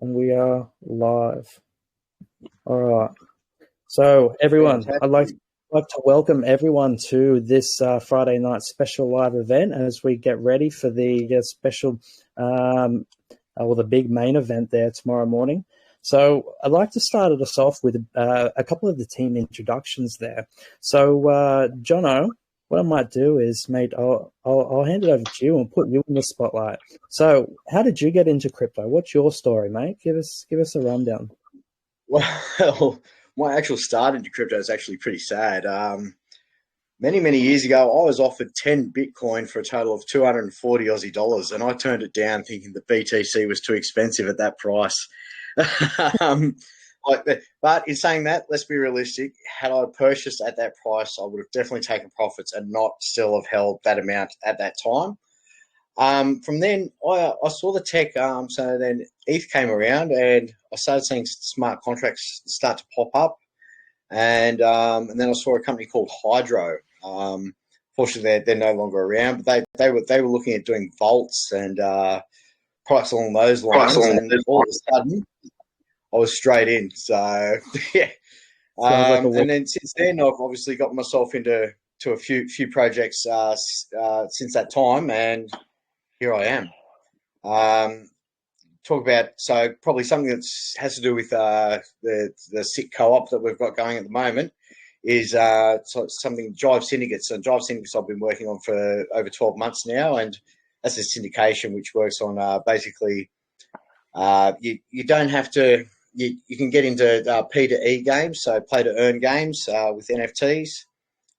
And we are live. All right. So, everyone, I'd like to welcome everyone to this Friday night special live event as we get ready for the special, or the big main event there tomorrow morning. So, I'd like to start us off with a couple of the team introductions there. So, Jono, what I might do is, mate, I'll hand it over to you and put you in the spotlight. So, how did you get into crypto? What's your story, mate? Give us a rundown. Well, my actual start into crypto is actually pretty sad. Many years ago, I was offered 10 Bitcoin for a total of 240 Aussie dollars, and I turned it down thinking the BTC was too expensive at that price. But in saying that, let's be realistic. Had I purchased at that price, I would have definitely taken profits and not still have held that amount at that time. From then, I saw the tech. So then ETH came around, and I started seeing smart contracts start to pop up. And then I saw a company called Hydro. Fortunately, they're no longer around, but they were looking at doing vaults and products along those lines. And all of a sudden, I was straight in. So yeah. And then since then, I've obviously got myself into a few projects since that time, and here I am. Talk about probably something that has to do with the SIC co-op that we've got going at the moment is something Jive Syndicates. And Jive Syndicates I've been working on for over 12 months now, and that's a syndication which works on basically you don't have to. You can get into P to E games, so play to earn games with NFTs,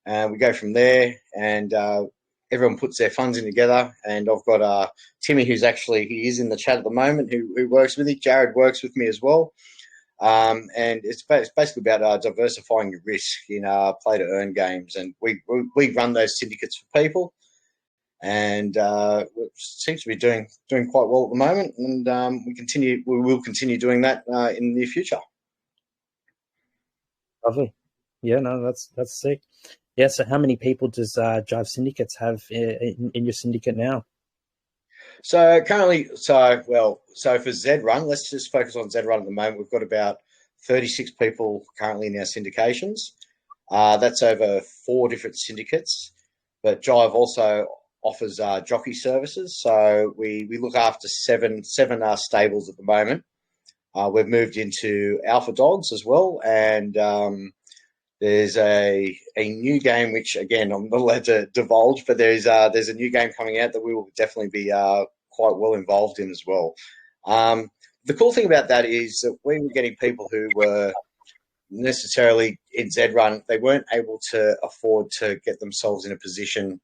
and we go from there. And everyone puts their funds in together. And I've got Timmy, he is in the chat at the moment, who works with me. Jared works with me as well. And it's basically about diversifying your risk in play to earn games. And we run those syndicates for people, and it seems to be doing quite well at the moment, and we will continue doing that in the near future. Lovely. Yeah, no, that's sick. Yeah, so how many people does Jive Syndicates have in your syndicate now? So currently, for Z-Run, let's just focus on Z-Run at the moment. We've got about 36 people currently in our syndications. That's over 4 different syndicates, but Jive also offers jockey services. So we look after seven stables at the moment. We've moved into Alpha Dogs as well, and there's a new game which, again, I'm not allowed to divulge, but there's a new game coming out that we will definitely be quite well involved in as well. The cool thing about that is that we were getting people who were necessarily in Z-Run, they weren't able to afford to get themselves in a position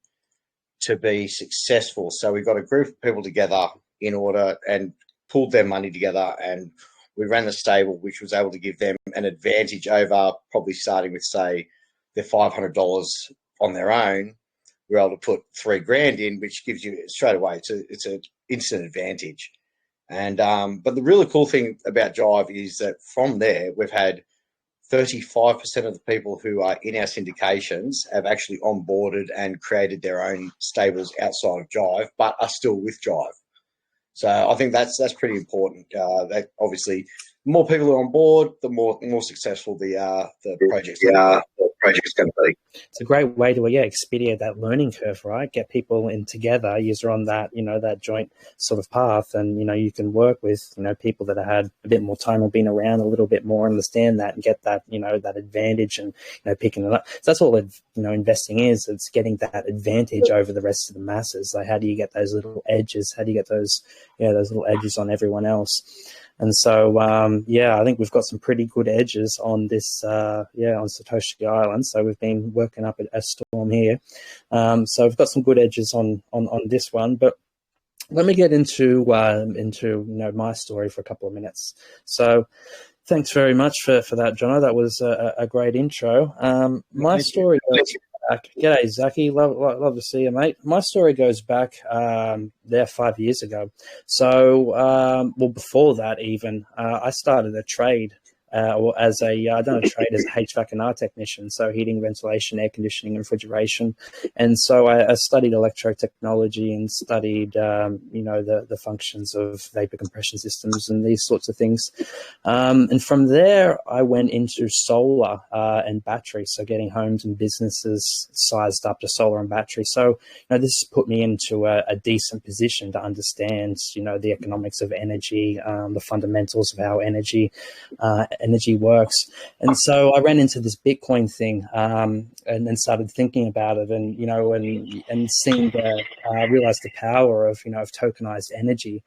to be successful. So we got a group of people together in order and pulled their money together, and we ran the stable, which was able to give them an advantage over probably starting with, say, their $500 on their own. We're able to put $3,000 in, which gives you straight away. It's an instant advantage. And but the really cool thing about Jive is that from there we've had 35% of the people who are in our syndications have actually onboarded and created their own stables outside of Jive, but are still with Jive. So I think that's pretty important. That obviously, the more people are on board, the more successful the project's going to be. It's a great way to expedite that learning curve, right? Get people in together. You're on that that joint sort of path, and you can work with people that have had a bit more time or been around a little bit more, understand that, and get that that advantage, and picking it up. So that's all investing is. It's getting that advantage over the rest of the masses. Like, how do you get those little edges? How do you get those those little edges on everyone else? And so, I think we've got some pretty good edges on this, on Satoshi Island. So we've been working up a storm here. So we've got some good edges on this one. But let me get into my story for a couple of minutes. So thanks very much for that, Jono. That was a great intro. My story goes back. G'day, Zaki. Love to see you, mate. My story goes back 5 years ago. So, before that even, I started a trade or as a I done a trade as a HVAC&R technician, so heating, ventilation, air conditioning, and refrigeration. And so I studied electrotechnology and studied the functions of vapor compression systems and these sorts of things. And from there, I went into solar and battery, so getting homes and businesses sized up to solar and battery. So, this has put me into a decent position to understand, the economics of energy, the fundamentals of how energy works. And so I ran into this Bitcoin thing, and then started thinking about it, and and seeing realized the power of of tokenized energy.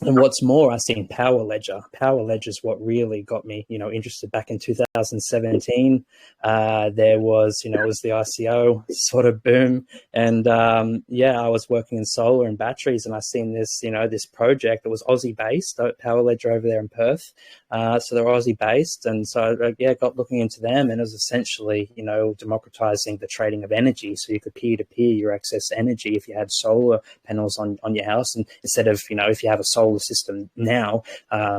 And what's more, I seen Power Ledger. Power Ledger is what really got me, interested back in 2017. There was, it was the ICO sort of boom. And I was working in solar and batteries, and I seen this, this project that was Aussie based, Power Ledger over there in Perth. So they're Aussie based. And so, got looking into them, and it was essentially, democratizing the trading of energy. So you could peer to peer your excess energy if you had solar panels on your house. And instead of, if you have a solar system now,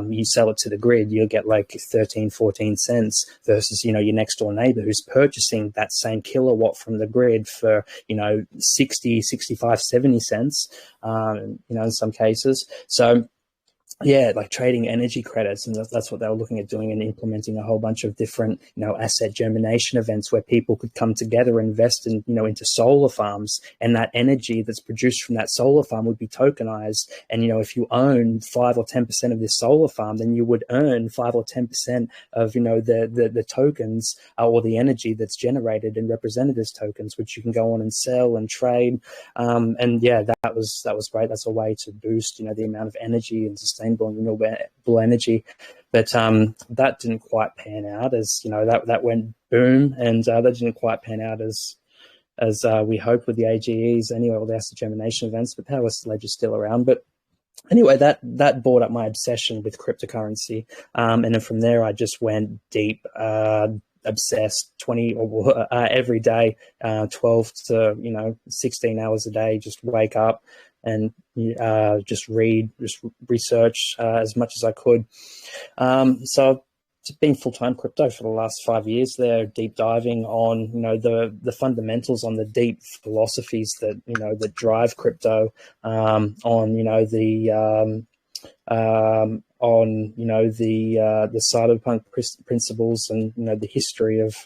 you sell it to the grid, you'll get like 13, 14 cents versus, your next door neighbor who's purchasing that same kilowatt from the grid for, 60, 65, 70 cents, in some cases. So, like trading energy credits, and that's what they were looking at doing, and implementing a whole bunch of different, asset germination events where people could come together and invest in, into solar farms, and that energy that's produced from that solar farm would be tokenized. And, if you own 5 or 10% of this solar farm, then you would earn 5 or 10% of, the tokens or the energy that's generated and represented as tokens, which you can go on and sell and trade. That was great. That's a way to boost, the amount of energy and sustainable and renewable energy. But that didn't quite pan out as, that went boom, and that didn't quite pan out as we hoped with the AGEs anyway, or the asset germination events. But Power Ledger's still around. But anyway, that brought up my obsession with cryptocurrency. And then from there, I just went deep, obsessed 20 or every day, 12 to 16 hours a day. Just wake up and just read, just research as much as I could. So I've been full-time crypto for the last 5 years there, deep diving on the fundamentals, on the deep philosophies that that drive crypto, on the cyberpunk principles, and the history of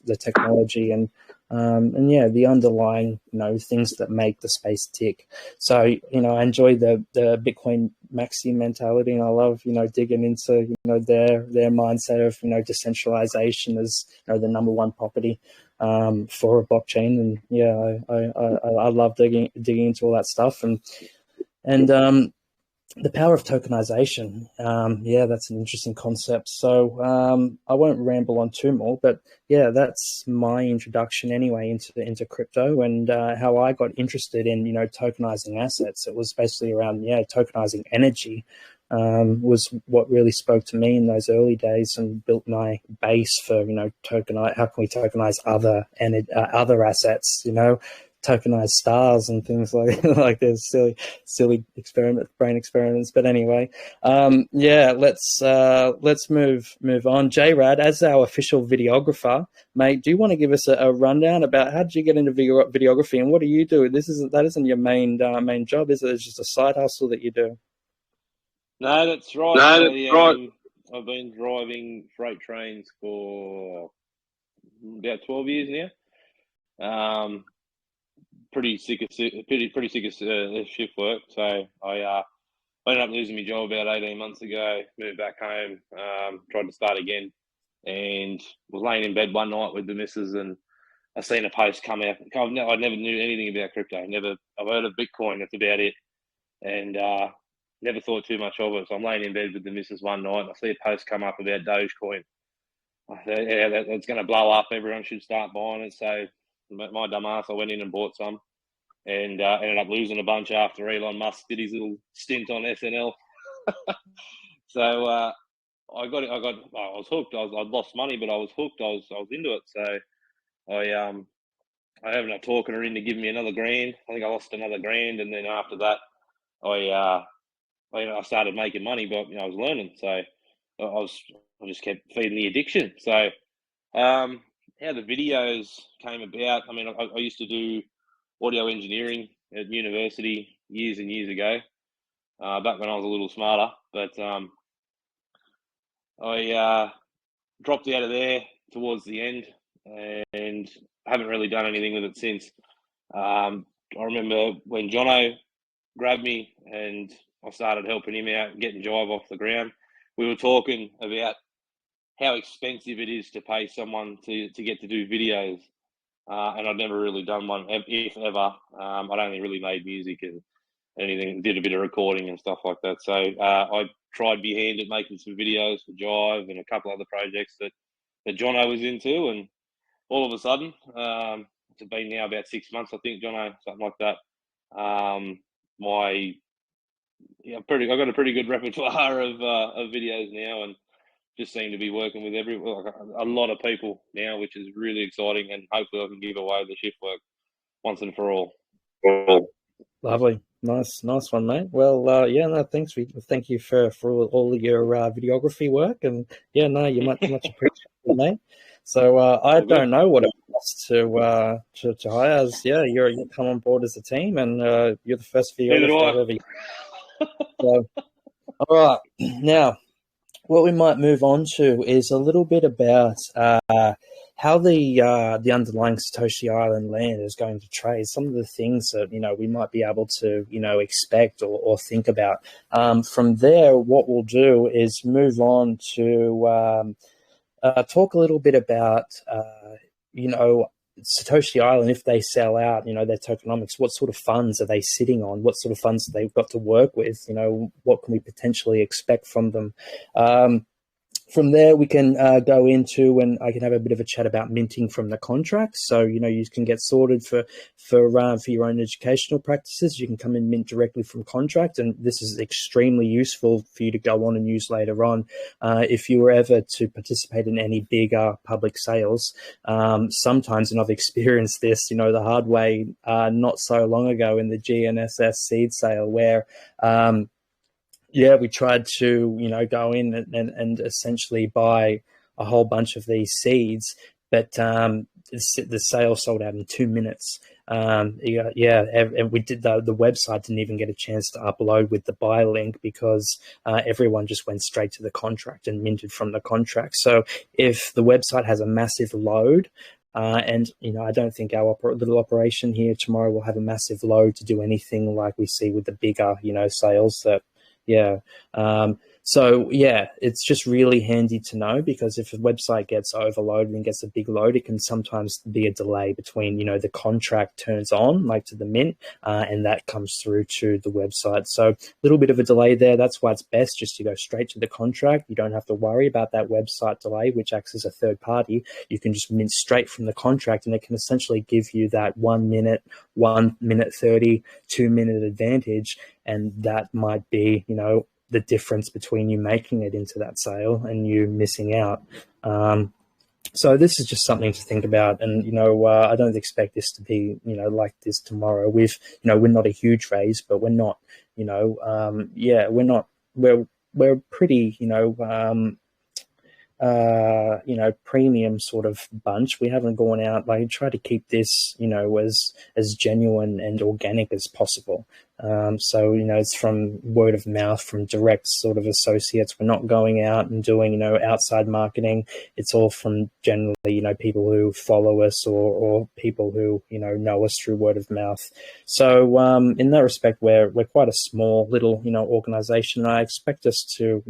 the technology, and the underlying things that make the space tick. So I enjoy the Bitcoin maxi mentality, and I love digging into their mindset of decentralization as the number one property for a blockchain. And I love digging into all that stuff, and the power of tokenization. That's an interesting concept. So I won't ramble on too more, but that's my introduction anyway into crypto, and how I got interested in tokenizing assets. It was basically around tokenizing energy. Was what really spoke to me in those early days, and built my base for tokenize. How can we tokenize other assets? Tokenize stars and things like there's silly brain experiments. But anyway, let's move on. J-Rad, as our official videographer, mate, do you want to give us a rundown about how did you get into videography, and what do you do? That isn't your main job, is it? It's just a side hustle that you do. No, that's right. I've been driving freight trains for about 12 years now. Pretty sick of shift work. So I ended up losing my job about 18 months ago. Moved back home, tried to start again, and was laying in bed one night with the missus, and I seen a post come out. I never knew anything about crypto. I've heard of Bitcoin. That's about it, and never thought too much of it. So I'm laying in bed with the missus one night, and I see a post come up about Dogecoin. I said, that's going to blow up. Everyone should start buying it. So my dumb ass, I went in and bought some, and ended up losing a bunch after Elon Musk did his little stint on SNL. So I was hooked. I'd lost money, but I was hooked. I was into it. So I ended up talking her into giving me another grand. I think I lost another grand, and then after that, I started making money, but I was learning. So I just kept feeding the addiction. So how the videos came about, I mean, I used to do audio engineering at university years and years ago, back when I was a little smarter. But I dropped out of there towards the end and haven't really done anything with it since. I remember when Jono grabbed me and I started helping him out, getting Jive off the ground. We were talking about how expensive it is to pay someone to get to do videos. And I'd never really done one, if ever. I'd only really made music and anything, did a bit of recording and stuff like that. So I tried behand at making some videos for Jive and a couple other projects that Jono was into. And all of a sudden, it's been now about 6 months, I think, Jono, something like that. I've got a pretty good repertoire of videos now, and just seem to be working with a lot of people now, which is really exciting. And hopefully I can give away the shift work once and for all. Lovely. Nice one, mate. Well, thanks. Thank you for all your videography work, and you're much appreciated, mate. So I don't know what it costs to hire us. Yeah, you come on board as a team, and you're the first videographer I've ever. So, all right, now what we might move on to is a little bit about how the underlying Satoshi Island land is going to trade. Some of the things that we might be able to expect or think about. From there, what we'll do is move on to talk a little bit about Satoshi Island. If they sell out, their tokenomics, what sort of funds are they sitting on? What sort of funds have they got to work with? What can we potentially expect from them? From there, we can go into, and I can have a bit of a chat about minting from the contract. So, you can get sorted for your own educational practices. You can come and mint directly from contract, and this is extremely useful for you to go on and use later on. If you were ever to participate in any bigger public sales, sometimes, and I've experienced this, the hard way, not so long ago in the GNSS seed sale, where we tried to, go in and essentially buy a whole bunch of these seeds, but the sale sold out in 2 minutes. And we did the website didn't even get a chance to upload with the buy link because everyone just went straight to the contract and minted from the contract. So if the website has a massive load, and I don't think our little operation here tomorrow will have a massive load to do anything like we see with the bigger, sales that. It's just really handy to know, because if a website gets overloaded and gets a big load, it can sometimes be a delay between, the contract turns on, like to the mint, and that comes through to the website. So a little bit of a delay there. That's why it's best just to go straight to the contract. You don't have to worry about that website delay, which acts as a third party. You can just mint straight from the contract, and it can essentially give you that 1 minute, 1 minute 30, 2 minute advantage. And that might be, the difference between you making it into that sale and you missing out. So this is just something to think about. And, I don't expect this to be, like this tomorrow. We're not a huge raise, but we're not, we're pretty, premium sort of bunch. We haven't gone out, like, try to keep this, as genuine and organic as possible. So, it's from word of mouth, from direct sort of associates. We're not going out and doing, outside marketing. It's all from generally, people who follow us or people who, know us through word of mouth. So, in that respect, we're quite a small little, organization. And I expect us to,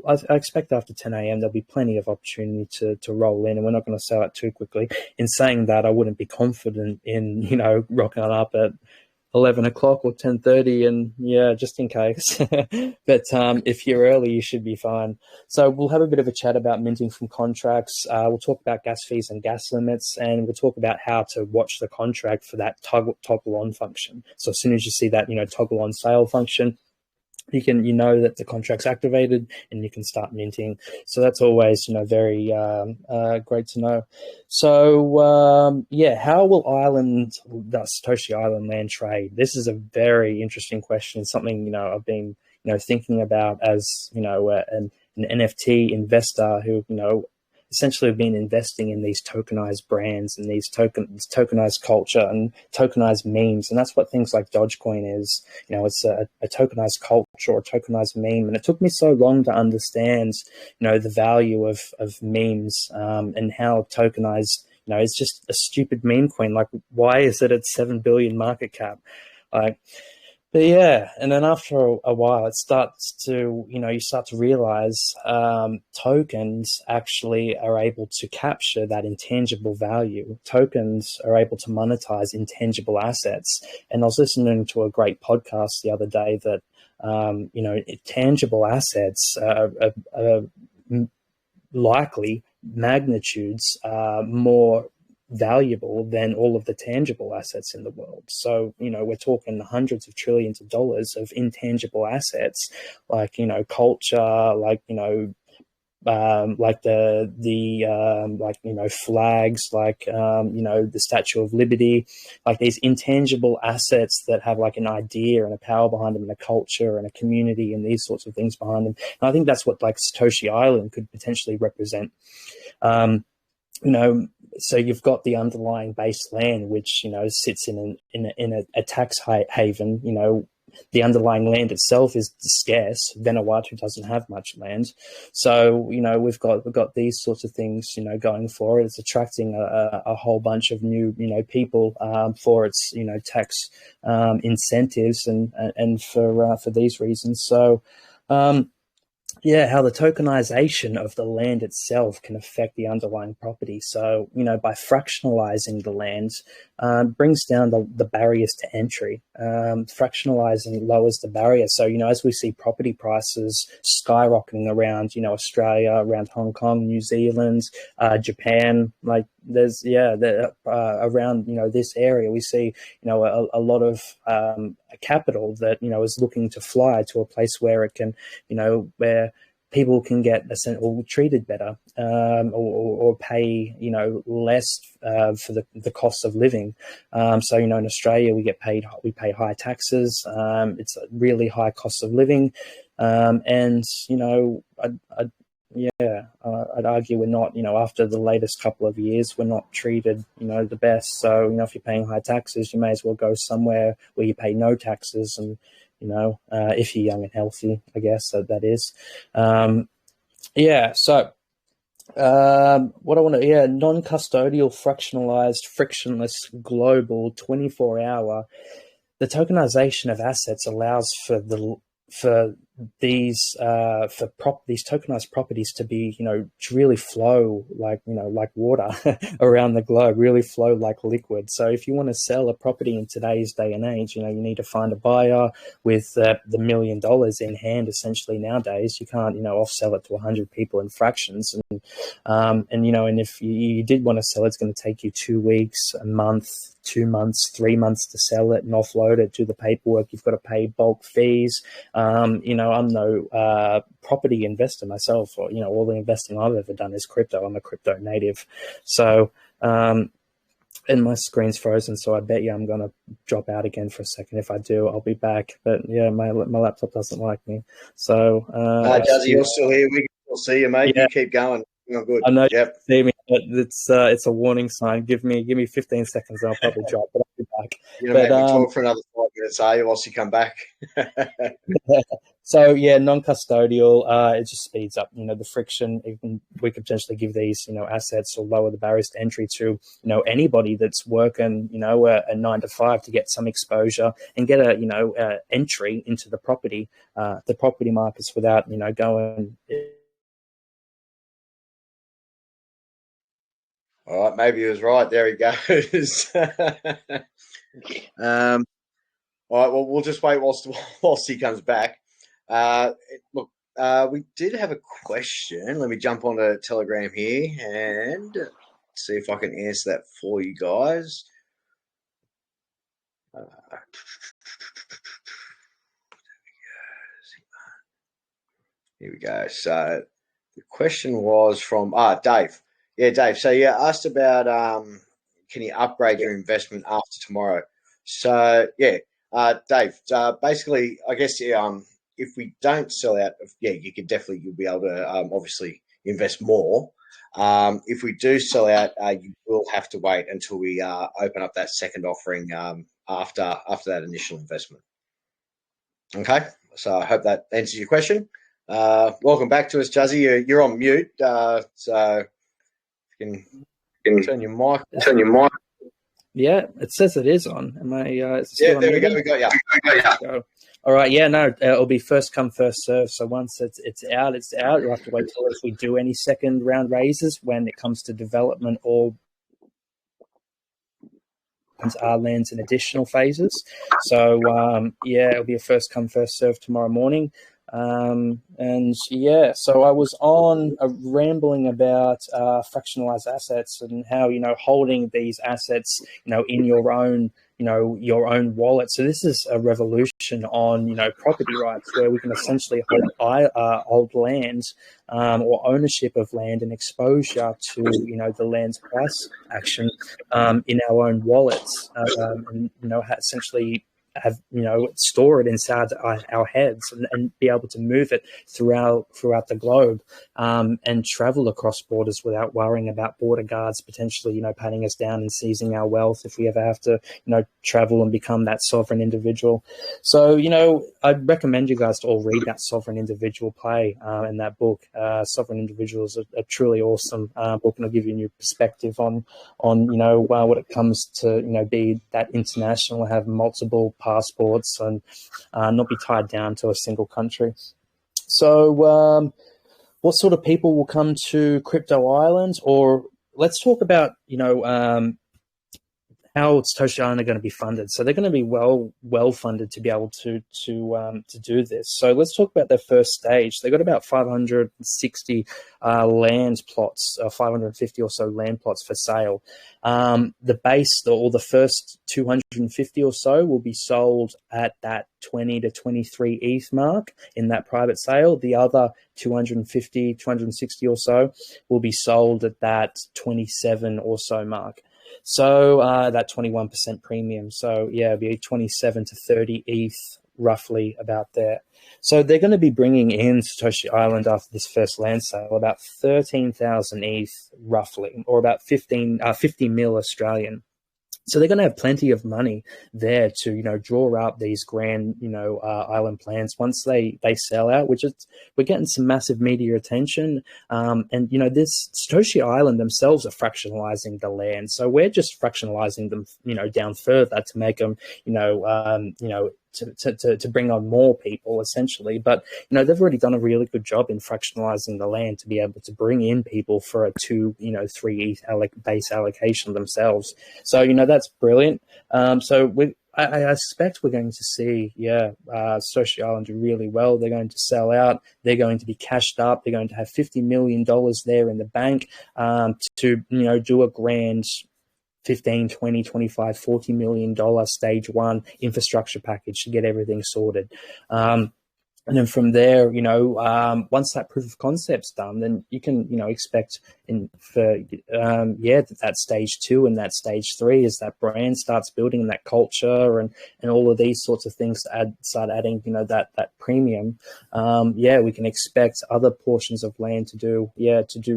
I expect after 10 a.m. there'll be plenty of opportunity to roll in, and we're not going to sell it too quickly. In saying that, I wouldn't be confident in, rocking up at 11 o'clock or 10:30, and just in case. But if you're early, you should be fine. So we'll have a bit of a chat about minting from contracts. We'll talk about gas fees and gas limits, and we'll talk about how to watch the contract for that toggle on function. So as soon as you see that, toggle on sale function, you can, that the contract's activated and you can start minting. So that's always, very great to know. So, how will the Satoshi Island land trade? This is a very interesting question. Something, I've been, thinking about as, an an NFT investor who, essentially have been investing in these tokenized brands and these tokenized culture and tokenized memes. And that's what things like Dogecoin is. It's a tokenized culture or tokenized meme. And it took me so long to understand, the value of memes and how tokenized, it's just a stupid meme coin. Like, why is it at 7 billion market cap? But yeah, and then after a while, it starts to, you start to realize tokens actually are able to capture that intangible value. Tokens are able to monetize intangible assets. And I was listening to a great podcast the other day that, tangible assets are likely magnitudes more valuable than all of the tangible assets in the world. So, we're talking hundreds of trillions of dollars of intangible assets, like, culture, like, flags, like, the Statue of Liberty, like these intangible assets that have like an idea and a power behind them and a culture and a community and these sorts of things behind them. And I think that's what like Satoshi Island could potentially represent. So you've got the underlying base land, which, sits in a tax haven. The underlying land itself is scarce. Vanuatu doesn't have much land. So, we've got these sorts of things, going for it. It's attracting a whole bunch of new, people for its, tax incentives and for these reasons. So, how the tokenization of the land itself can affect the underlying property. So, by fractionalizing the land, brings down the barriers to entry. Fractionalizing lowers the barrier. So, as we see property prices skyrocketing around, Australia, around Hong Kong, New Zealand, Japan, like there's, around, this area, we see, a lot of capital that, is looking to fly to a place where it can, where people can get treated better, or pay, less for the cost of living. So, in Australia, we pay high taxes. It's a really high cost of living. And, I'd argue we're not, after the latest couple of years, we're not treated, the best. So, if you're paying high taxes, you may as well go somewhere where you pay no taxes and, if you're young and healthy, I guess that is. So what I want to, non-custodial, fractionalized, frictionless, global, 24-hour. The tokenization of assets allows for these tokenized properties to be, to really flow like water around the globe, really flow like liquid. So if you want to sell a property in today's day and age, you need to find a buyer with the $1 million in hand. Essentially nowadays, you can't, off-sell it to 100 people in fractions. And if you did want to sell, it's going to take you 2 weeks, a month, 2 months, 3 months to sell it and offload it, do the paperwork. You've got to pay bulk fees. I'm no property investor myself, or, all the investing I've ever done is crypto. I'm a crypto native. So, and my screen's frozen, so I bet you I'm going to drop out again for a second. If I do, I'll be back. But yeah, my laptop doesn't like me. So, Jazzy, you're still here. We can still see you, mate. Yeah. You keep going. You're good. I know you see me, but it's a warning sign. Give me 15 seconds and I'll probably drop, but I'll be back. You're going to make me talk for another 5 minutes, are you, whilst you come back? So, non-custodial, it just speeds up, the friction. We could potentially give these, assets or lower the barriers to entry to, anybody that's working, a 9 to 5 to get some exposure and get a, entry into the property markets without, going. All right, maybe he was right. There he goes. All right, well, we'll just wait whilst he comes back. Look, we did have a question. Let me jump onto Telegram here and see if I can answer that for you guys. Here we go. So the question was from Dave. Yeah, Dave. So you asked about can you upgrade your investment after tomorrow? So yeah, Dave. Basically, I guess if we don't sell out, you'll be able to obviously invest more. If we do sell out, you will have to wait until we open up that second offering after that initial investment. Okay, so I hope that answers your question. Welcome back to us, Juzzy. You're on mute, so you can turn your mic. Yeah, it says it is on. Am I? Yeah, there we go. We got you. So, all right. Yeah, no, it'll be first come, first serve. So once it's out, it's out. You'll have to wait till if we do any second round raises when it comes to development or our lands in additional phases. So it'll be a first come, first serve tomorrow morning. So I was on rambling about fractionalized assets and how, holding these assets, in your own wallet. So this is a revolution on, property rights, where we can essentially hold land or ownership of land and exposure to, the land's price action in our own wallets, and, essentially have store it inside our heads and be able to move it throughout the globe, and travel across borders without worrying about border guards potentially patting us down and seizing our wealth if we ever have to travel and become that sovereign individual. So I'd recommend you guys to all read that Sovereign Individual play in that book. Sovereign Individual is a truly awesome book, and I'll give you a new perspective on what it comes to be that international, have multiple passports and not be tied down to a single country. So what sort of people will come to Crypto Island? Or let's talk about how Satoshi Island are going to be funded. So they're going to be well funded to be able to do this. So let's talk about their first stage. They got about 560 land plots, 550 or so land plots for sale. The base, or the first 250 or so, will be sold at that 20 to 23 ETH mark in that private sale. The other 250, 260 or so will be sold at that 27 or so mark. So that 21% premium. So it'd be 27 to 30 ETH, roughly about there. So they're going to be bringing in Satoshi Island after this first land sale about 13,000 ETH, roughly, or about 50 mil Australian. So they're going to have plenty of money there to, draw up these grand, island plans once they sell out, we're getting some massive media attention. And, this Satoshi Island themselves are fractionalizing the land. So we're just fractionalizing them, down further to make them, to bring on more people, essentially. But, they've already done a really good job in fractionalizing the land to be able to bring in people for a 2, 3 ETH base allocation themselves. So, that's brilliant. So I suspect we're going to see, Satoshi Island do really well. They're going to sell out. They're going to be cashed up. They're going to have $50 million there in the bank to, do a grand 15, 20, 25, $40 million stage one infrastructure package to get everything sorted. And then from there, once that proof of concept's done, then you can, expect that stage 2 and that stage 3 as that brand starts building that culture and all of these sorts of things start adding, that premium. We can expect other portions of land to do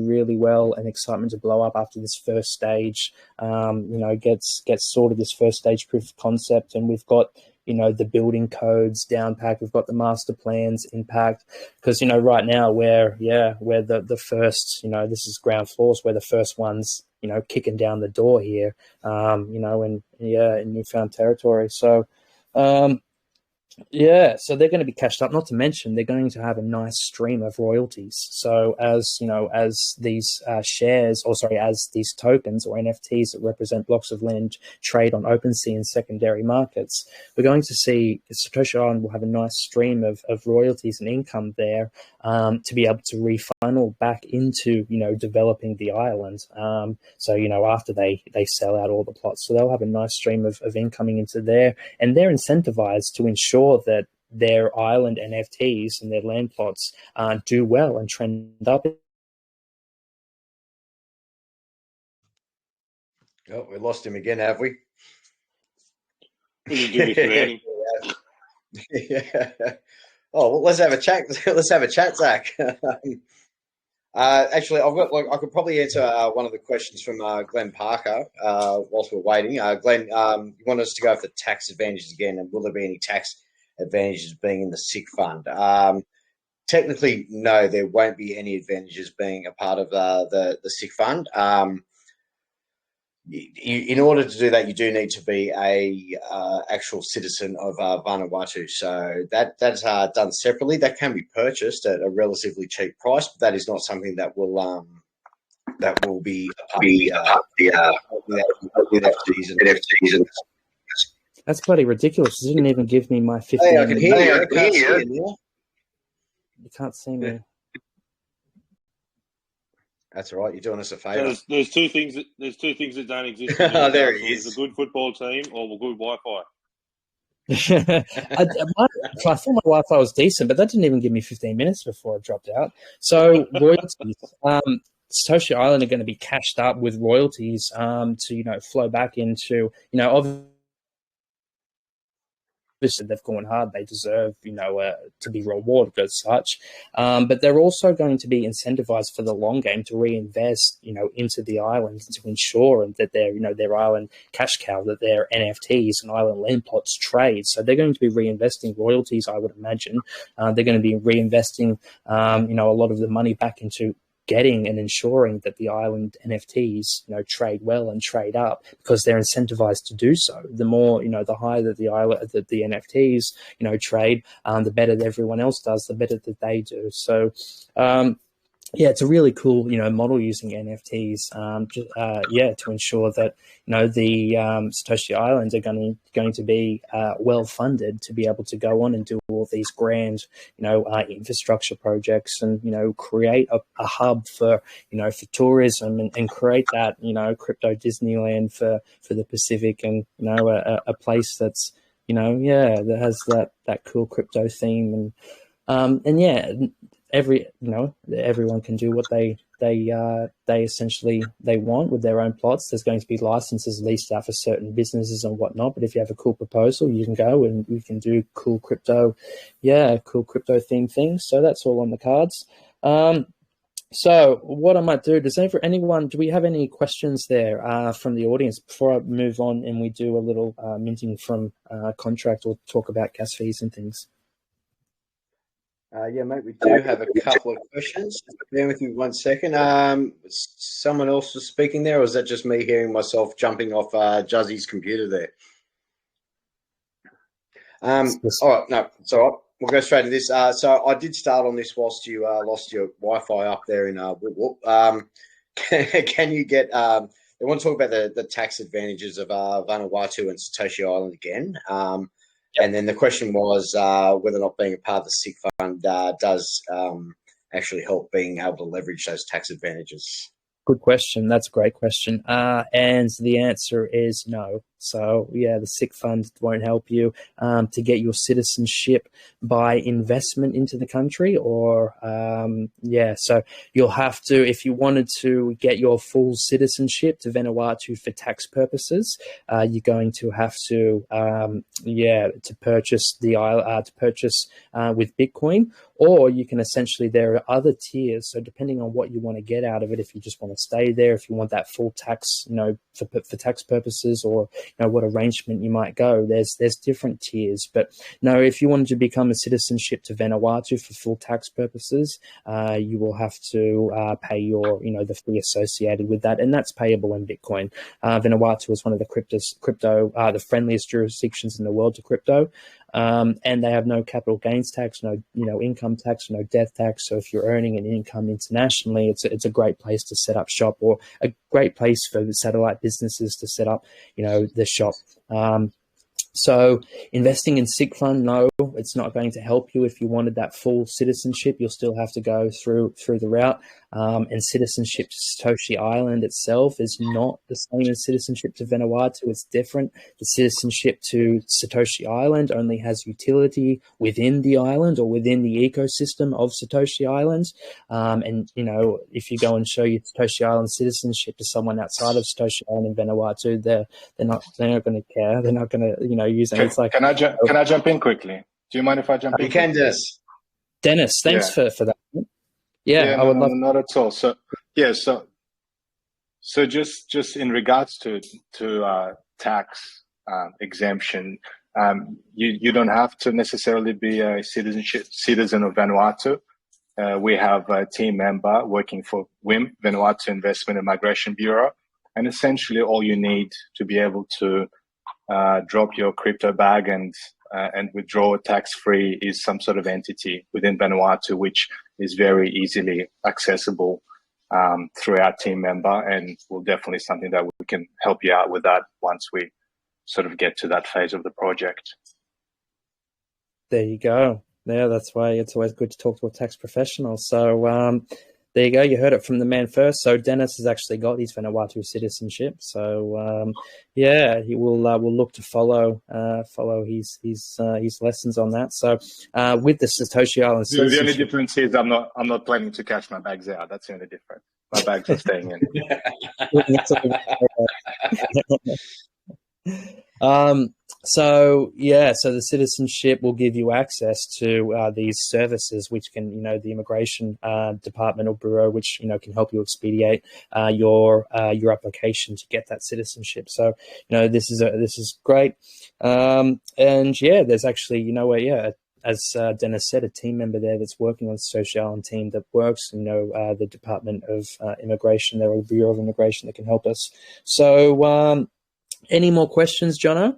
really well, and excitement to blow up after this first stage, gets sorted, this first stage proof of concept. And we've got, the building codes down packed. We've got the master plans impact, because, right now we're the first, this is ground floors. We're the first ones, kicking down the door here, in newfound territory. So, so they're going to be cashed up. Not to mention, they're going to have a nice stream of royalties. So as these as these tokens or NFTs that represent blocks of land trade on OpenSea and secondary markets, we're going to see Satoshi Island will have a nice stream of royalties and income there, to be able to refunnel back into, developing the island. After they sell out all the plots, so they'll have a nice stream of income into there, and they're incentivized to ensure that their island NFTs and their land plots do well and trend up. Oh, we lost him again, have we? You give me some Yeah. Oh, well, let's have a chat. Let's have a chat, Zach. Actually, I could probably answer one of the questions from Glenn Parker whilst we're waiting. Glenn, you want us to go for tax advantages again, and will there be any tax advantages being in the SICFund? Technically, no, there won't be any advantages being a part of the SICFund. In order to do that, you do need to be a actual citizen of Vanuatu. So that's done separately. That can be purchased at a relatively cheap price, but that is not something that will be a part of the NFTs and NFTs. That's bloody ridiculous. You didn't even give me my 15. Hey, I can hear you. I can't see you. You can't see me. That's all right. You're doing us a favour. So there's two things that don't exist. Oh, there he is. A good football team or a good Wi-Fi. I thought my Wi-Fi was decent, but that didn't even give me 15 minutes before it dropped out. So royalties, Satoshi Island are going to be cashed up with royalties to flow back into obviously they've gone hard. They deserve, to be rewarded as such. But they're also going to be incentivized for the long game to reinvest, into the island to ensure that their island cash cow, that their NFTs and island land plots trade. So they're going to be reinvesting royalties, I would imagine. They're going to be reinvesting, a lot of the money back into getting and ensuring that the island NFTs, trade well and trade up because they're incentivized to do so. The more, the higher that the NFTs, trade, the better that everyone else does, the better that they do. So, yeah, it's a really cool, model using NFTs, to ensure that, the Satoshi Islands are going to be well funded to be able to go on and do all these grand, infrastructure projects and, create a hub for, for tourism and create that, crypto Disneyland for the Pacific and, a place that's, that has that cool crypto theme and everyone can do what they essentially want with their own plots. There's going to be licenses leased out for certain businesses and whatnot. But if you have a cool proposal, you can go and you can do cool crypto themed things. So that's all on the cards. So what I might do, do we have any questions there from the audience before I move on and we do a little minting from contract or talk about gas fees and things? Yeah, mate, we do have a couple of questions. Bear with me 1 second. Someone else was speaking there, or is that just me hearing myself jumping off Juzzy's computer there? All right, no, it's all right. We'll go straight to this. So I did start on this whilst you lost your Wi-Fi up there in Whoop. Can you get? They want to talk about the tax advantages of Vanuatu and Satoshi Island again. And then the question was whether or not being a part of the SICFund does actually help being able to leverage those tax advantages. Good question. That's a great question. And the answer is no. So, yeah, the SICFund won't help you to get your citizenship by investment into the country or, so you'll have to, if you wanted to get your full citizenship to Vanuatu for tax purposes, you're going to have to, to purchase with Bitcoin, or you can essentially, there are other tiers. So depending on what you want to get out of it, if you just want to stay there, if you want that full tax, for tax purposes or, what arrangement you might go. There's different tiers, but no, if you wanted to become a citizenship to Vanuatu for full tax purposes, you will have to pay your, the fee associated with that, and that's payable in Bitcoin. Vanuatu is one of the the friendliest jurisdictions in the world to crypto. And they have no capital gains tax, no income tax, no death tax. So if you're earning an income internationally, it's a great place to set up shop, or a great place for satellite businesses to set up, the shop. So investing in SICFund, no, it's not going to help you. If you wanted that full citizenship, you'll still have to go through the route. And citizenship to Satoshi Island itself is not the same as citizenship to Vanuatu. It's different. The citizenship to Satoshi Island only has utility within the island or within the ecosystem of Satoshi Island. And, if you go and show your Satoshi Island citizenship to someone outside of Satoshi Island in Vanuatu, they're not going to care. They're not going to, use it. It's like, can I jump in quickly? Do you mind if I jump in? You can, just. Dennis, thanks for that. Yeah, I would love. Not at all. So just in regards to tax exemption, you don't have to necessarily be a citizen of Vanuatu. We have a team member working for WIM, Vanuatu Investment and Migration Bureau, and essentially all you need to be able to drop your crypto bag and withdraw tax-free is some sort of entity within Vanuatu, which is very easily accessible through our team member, and will definitely something that we can help you out with that once we sort of get to that phase of the project. There you go. Yeah, that's why it's always good to talk to a tax professional. So there you go. You heard it from the man first. So Dennis has actually got his Vanuatu citizenship. So yeah, he will look to follow his lessons on that. So with the Satoshi Island the only difference is I'm not planning to cash my bags out. That's the only difference. My bags are staying in. So the citizenship will give you access to these services, which can, the immigration department or bureau, which can help you expedite your application to get that citizenship. So this is great, and there's actually as Dennis said, a team member there that's working on the Satoshi-Island team that works, the Department of Immigration, there, or Bureau of Immigration, that can help us. So. Any more questions, Jono?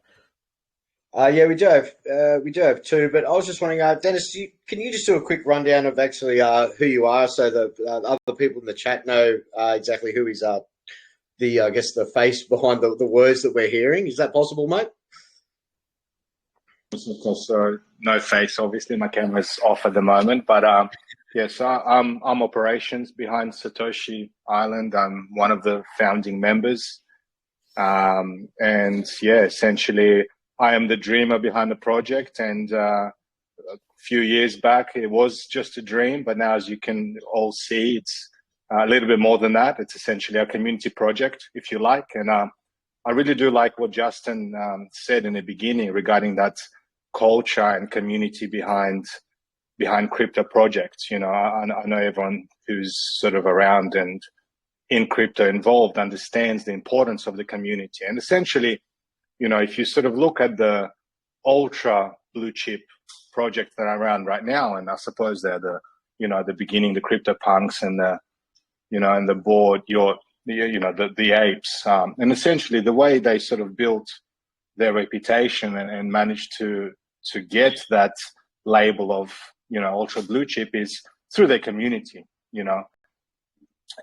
Yeah, we do have two, but I was just wondering, Dennis, can you just do a quick rundown of actually who you are, so the other people in the chat know exactly who is the face behind the words that we're hearing? Is that possible, mate? So no face, obviously. My camera's off at the moment, but so I'm operations behind Satoshi Island. I'm one of the founding members. Essentially, I am the dreamer behind the project. And a few years back, it was just a dream, but now, as you can all see, it's a little bit more than that. It's essentially a community project, if you like. And I really do like what Justin said in the beginning regarding that culture and community behind crypto projects. I know everyone who's sort of around and in crypto involved understands the importance of the community. And essentially, if you sort of look at the ultra blue chip projects that are around right now, and I suppose they're the beginning, the crypto punks and and the board, the apes, and essentially the way they sort of built their reputation and managed to get that label of, ultra blue chip is through their community,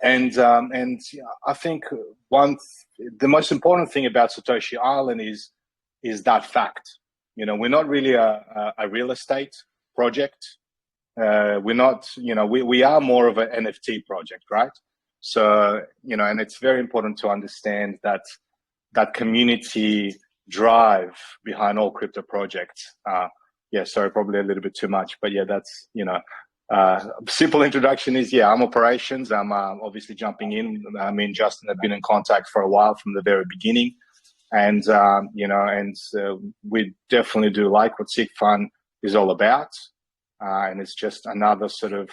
And I think the most important thing about Satoshi Island is that fact. We're not really a real estate project. We're not, we are more of an NFT project, right? So, and it's very important to understand that community drive behind all crypto projects. Sorry, probably a little bit too much, but that's, simple introduction is, I'm operations. I'm obviously jumping in. Me and Justin have been in contact for a while from the very beginning. And, we definitely do like what SICFund is all about. And it's just another sort of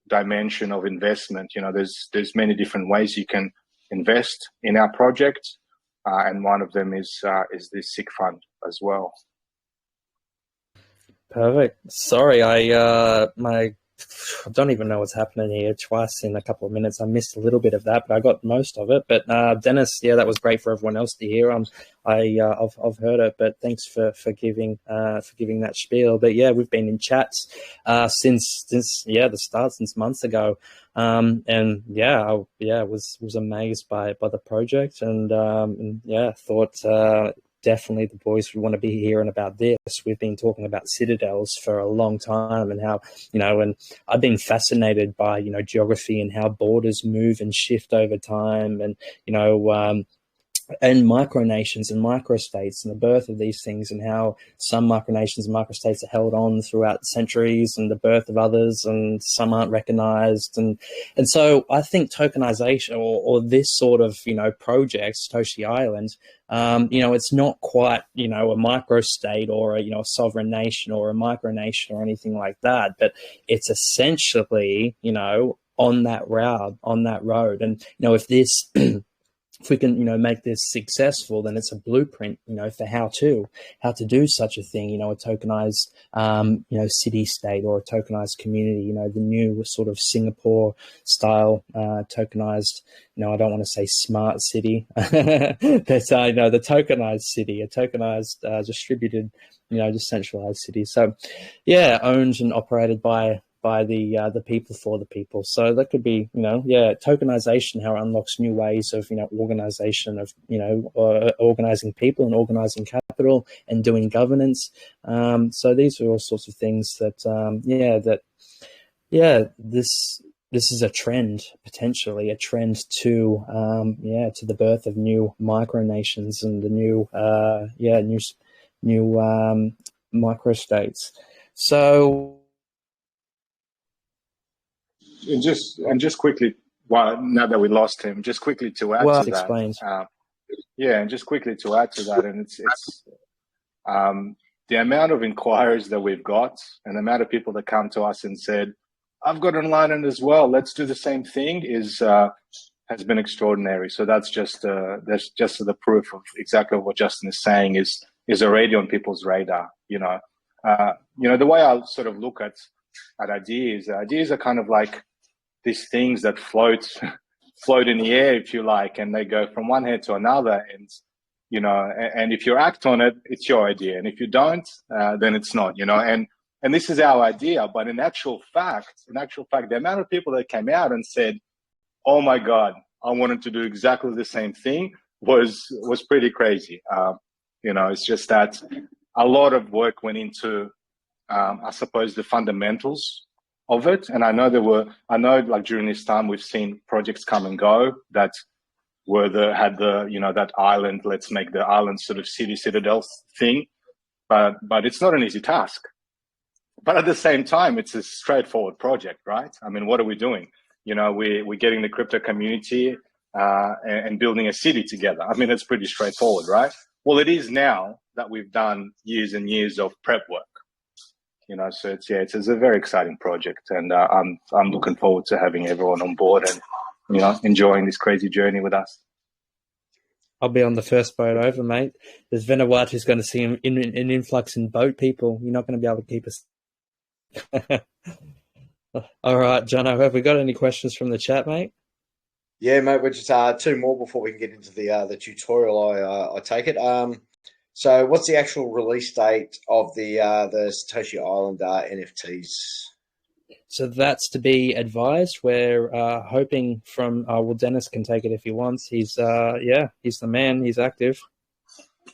dimension of investment. There's many different ways you can invest in our project. And one of them is this SICFund as well. Perfect. Sorry, I don't even know what's happening here. Twice in a couple of minutes, I missed a little bit of that, but I got most of it. But Dennis, that was great for everyone else to hear. I've heard it, but thanks for giving that spiel. But we've been in chats since the start, since months ago, I was amazed by the project, and thought. Definitely the boys would want to be hearing about this. We've been talking about citadels for a long time, and how, and I've been fascinated by, geography and how borders move and shift over time. And, and micronations and microstates and the birth of these things, and how some micronations and microstates are held on throughout the centuries, and the birth of others, and some aren't recognized. And so I think tokenization, or this sort of, project, Satoshi Island, it's not quite, a microstate or a sovereign nation or a micronation or anything like that, but it's essentially, on that road. And, if this, if we can, make this successful, then it's a blueprint, for how to do such a thing, a tokenized, city-state or a tokenized community, the new sort of Singapore style, tokenized, I don't want to say smart city, but, the tokenized city, a tokenized, distributed, decentralized city. So, yeah, owned and operated by the people for the people. So that could be, tokenization, how it unlocks new ways of, organization of, organizing people and organizing capital and doing governance. So these are all sorts of things that, this is a trend, potentially a trend to, to the birth of new micronations and the new microstates. So, And just quickly, now that we lost him, just quickly to add to that. And just quickly to add to that, and it's the amount of inquiries that we've got, and the amount of people that come to us and said, "I've got an island as well. Let's do the same thing." Has been extraordinary. So that's just the proof of exactly what Justin is saying is already on people's radar. The way I sort of look at ideas are kind of like these things that float in the air, if you like, and they go from one head to another. And, and if you act on it, it's your idea. And if you don't, then it's not, and this is our idea. But in actual fact, the amount of people that came out and said, "Oh my God, I wanted to do exactly the same thing," was pretty crazy. It's just that a lot of work went into, I suppose, the fundamentals of it. And I know like during this time, we've seen projects come and go that had that island, let's make the island sort of citadel thing. But it's not an easy task. But at the same time, it's a straightforward project, right? I mean, what are we doing? We're getting the crypto community and building a city together. I mean, it's pretty straightforward, right? Well, it is now that we've done years and years of prep work. So it's a very exciting project, and I'm looking forward to having everyone on board and enjoying this crazy journey with us. I'll be on the first boat over, mate. There's Vanuatu's going to see an influx in boat people. You're not going to be able to keep us. All right, Jono, have we got any questions from the chat, mate? Yeah, mate. We're just two more before we can get into the tutorial. I take it. So what's the actual release date of the Satoshi Island NFTs? So that's to be advised. We're hoping from, Dennis can take it if he wants. He's he's the man. He's active.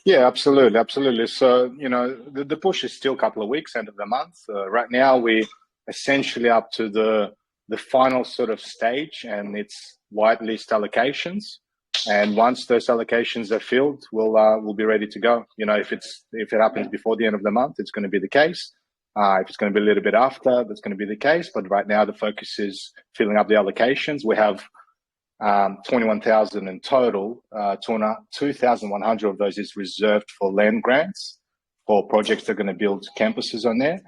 Yeah, absolutely. So, the push is still a couple of weeks, end of the month. Right now, we're essentially up to the final sort of stage, and it's whitelist allocations. And once those allocations are filled, we'll be ready to go. If it happens before the end of the month, it's going to be the case. If it's going to be a little bit after, that's going to be the case. But right now, the focus is filling up the allocations. We have 21,000 in total. 2,100 of those is reserved for land grants for projects that are going to build campuses on there.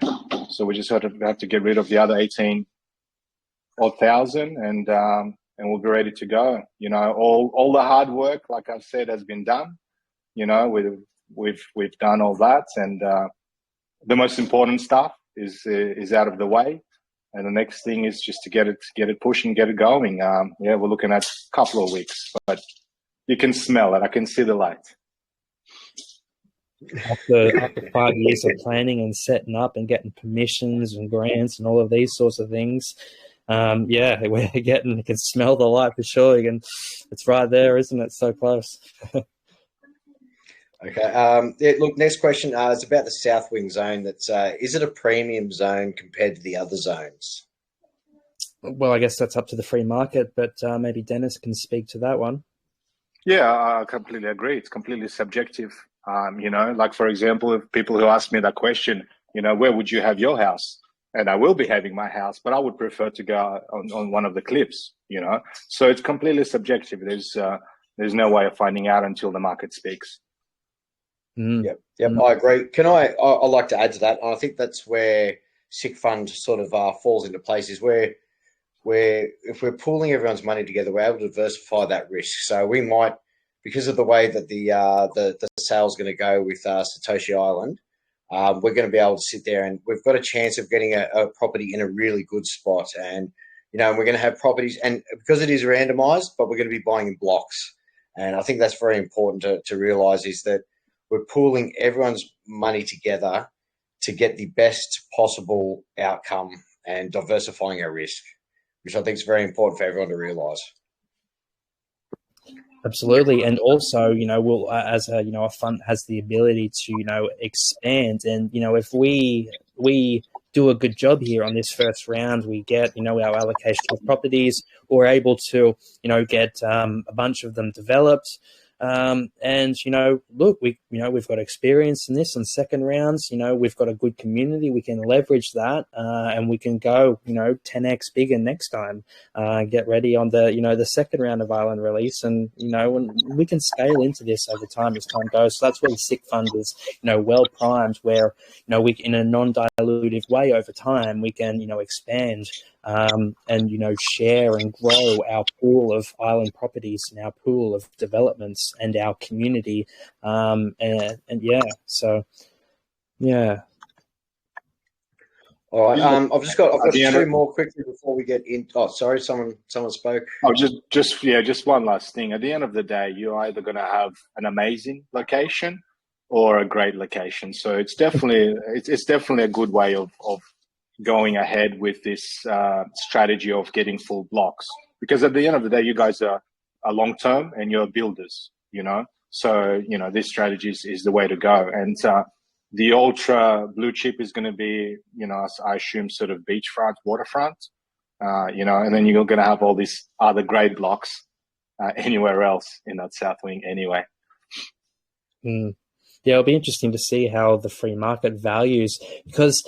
So we just have to get rid of the other 18,000 and we'll be ready to go. All the hard work, like I've said, has been done. We've done all that, and the most important stuff is out of the way. And the next thing is just to get it pushing, get it going. We're looking at a couple of weeks, but you can smell it. I can see the light. After 5 years of planning and setting up and getting permissions and grants and all of these sorts of things, we're getting, you can smell the light for sure. It's right there, isn't it? So close. Okay. Look, next question is about the South Wing zone. Is it a premium zone compared to the other zones? Well, I guess that's up to the free market, but maybe Dennis can speak to that one. Yeah, I completely agree. It's completely subjective. Like for example, if people who ask me that question, where would you have your house? And I will be having my house, but I would prefer to go on one of the cliffs. So it's completely subjective. There's no way of finding out until the market speaks. Yep, I agree. I like to add to that. I think that's where SICFund sort of falls into place, is where if we're pooling everyone's money together, we're able to diversify that risk. So we might, because of the way that the sale's going to go with Satoshi Island, we're going to be able to sit there and we've got a chance of getting a property in a really good spot. And, we're going to have properties, and because it is randomized, but we're going to be buying in blocks. And I think that's very important to realize, is that we're pooling everyone's money together to get the best possible outcome and diversifying our risk, which I think is very important for everyone to realise. Absolutely, and also, we'll as a fund has the ability to expand, and if we do a good job here on this first round, we get our allocation of properties, we're able to get a bunch of them developed. And look, we've got experience in this on second rounds. We've got a good community. We can leverage that, and we can go 10x bigger next time. Get ready on the second round of Island release, and and we can scale into this over time as time goes. So that's where the SICFund is well primed, where we in a non-dilutive way over time we can expand and share and grow our pool of island properties and our pool of developments and our community, and yeah, so yeah. All right. I've got two more quickly before we get in. Oh, sorry, someone spoke. Oh, just one last thing. At the end of the day, you're either going to have an amazing location or a great location. So it's definitely a good way of going ahead with this strategy of getting full blocks, because at the end of the day, you guys are long term and you're builders, so this strategy is the way to go. And the ultra blue chip is going to be I assume sort of beachfront, waterfront, and then you're going to have all these other great blocks anywhere else in that south wing anyway. Yeah, it'll be interesting to see how the free market values, because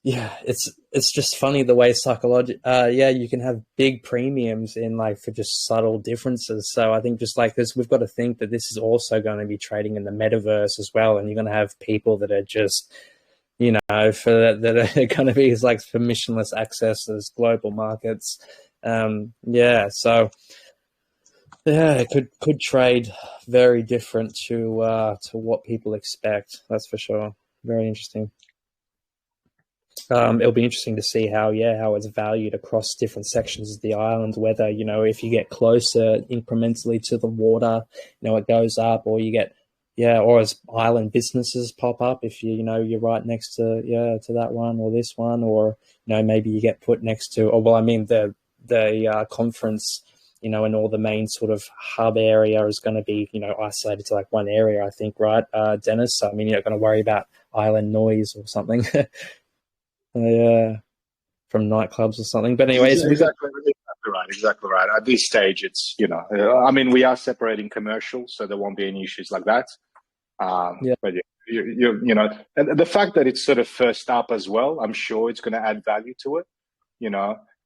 yeah, it's just funny the way you can have big premiums in for just subtle differences. So I think just because we've got to think that this is also going to be trading in the metaverse as well, and you're going to have people that are just that are going to be as permissionless access as global markets. So yeah, it could trade very different to what people expect. That's for sure. Very interesting. It'll be interesting to see how it's valued across different sections of the island, whether, if you get closer incrementally to the water, it goes up, or you get, or as island businesses pop up, if you're right next to that one or this one, or, maybe you get put next to, the conference, and all the main sort of hub area is going to be, isolated to one area, I think, right, Dennis? So, you're not going to worry about island noise or something. From nightclubs or something. But anyways, exactly right. At this stage, it's we are separating commercial, so there won't be any issues like that. But and the fact that it's sort of first up as well, I'm sure it's going to add value to it.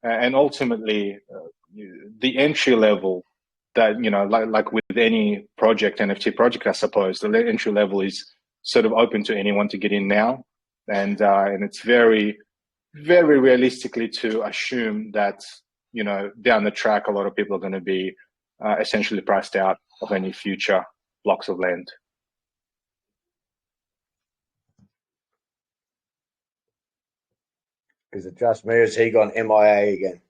And ultimately, the entry level that like with any project, NFT project, I suppose the entry level is sort of open to anyone to get in now. And it's very, very realistically to assume that, down the track, a lot of people are going to be essentially priced out of any future blocks of land. Is it just me, or has he gone MIA again?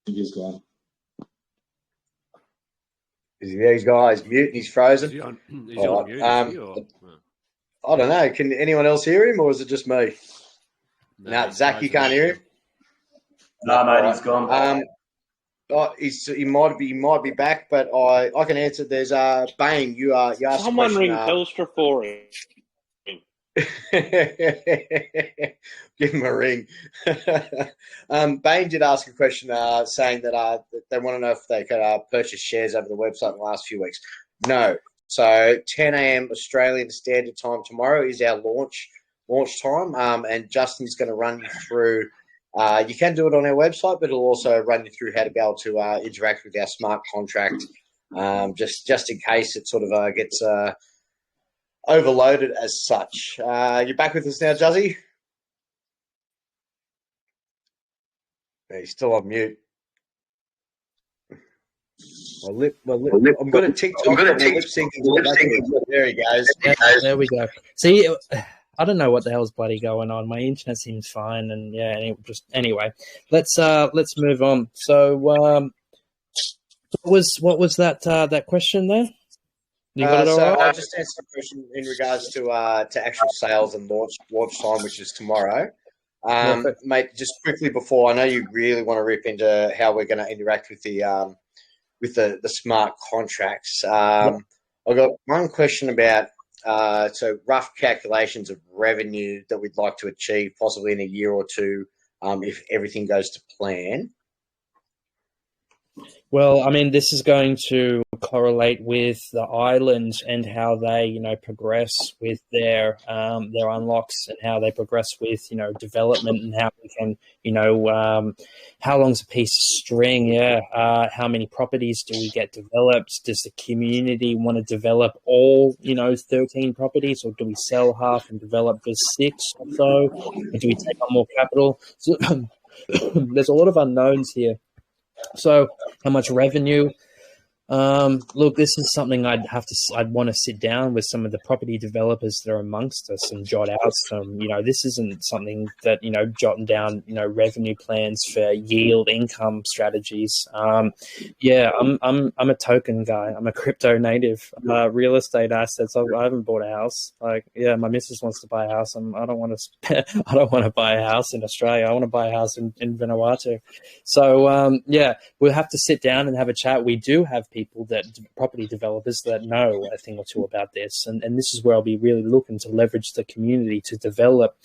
He's gone. He's gone. He's mute and he's frozen. Is he on mute? I don't know. Can anyone else hear him, or is it just me? No, Zach, you can't hear him? No, mate, he's gone. He might be back, but I can answer. There's Bane. You asked someone a question, ring Telstra for him. Give him a ring. Bain did ask a question saying that they want to know if they could purchase shares over the website in the last few weeks. No. So 10 a.m. Australian Standard Time tomorrow is our launch time, and Justin's going to run you through. You can do it on our website, but it'll also run you through how to be able to interact with our smart contract, just in case it sort of gets overloaded as such. You're back with us now, Juzzy? He's still on mute. I'm good at TikTok. Lip syncing. There he goes. There we go. See, I don't know what the hell's bloody going on. My internet seems fine, and anyway. Let's move on. So, what was that question there? You got it all right? I'll just answer the question in regards to actual sales and launch time, which is tomorrow. Mate, just quickly before, I know you really want to rip into how we're going to interact with the smart contracts. I've got one question about so rough calculations of revenue that we'd like to achieve possibly in a year or two if everything goes to plan. Well, I mean, this is going to correlate with the island and how they, progress with their unlocks and how they progress with, development and how we can, how long's a piece of string? Yeah. How many properties do we get developed? Does the community want to develop all, 13 properties, or do we sell half and develop just 6 or so? Or do we take on more capital? So there's a lot of unknowns here. So how much revenue? Look, this is something I'd want to sit down with some of the property developers that are amongst us and jot out some, this isn't something that, jotting down, revenue plans for yield income strategies. I'm a token guy. I'm a crypto native, real estate assets. I haven't bought a house. My missus wants to buy a house. I don't want to buy a house in Australia. I want to buy a house in Vanuatu. So, we'll have to sit down and have a chat. We do have people property developers that know a thing or two about this. And this is where I'll be really looking to leverage the community to develop,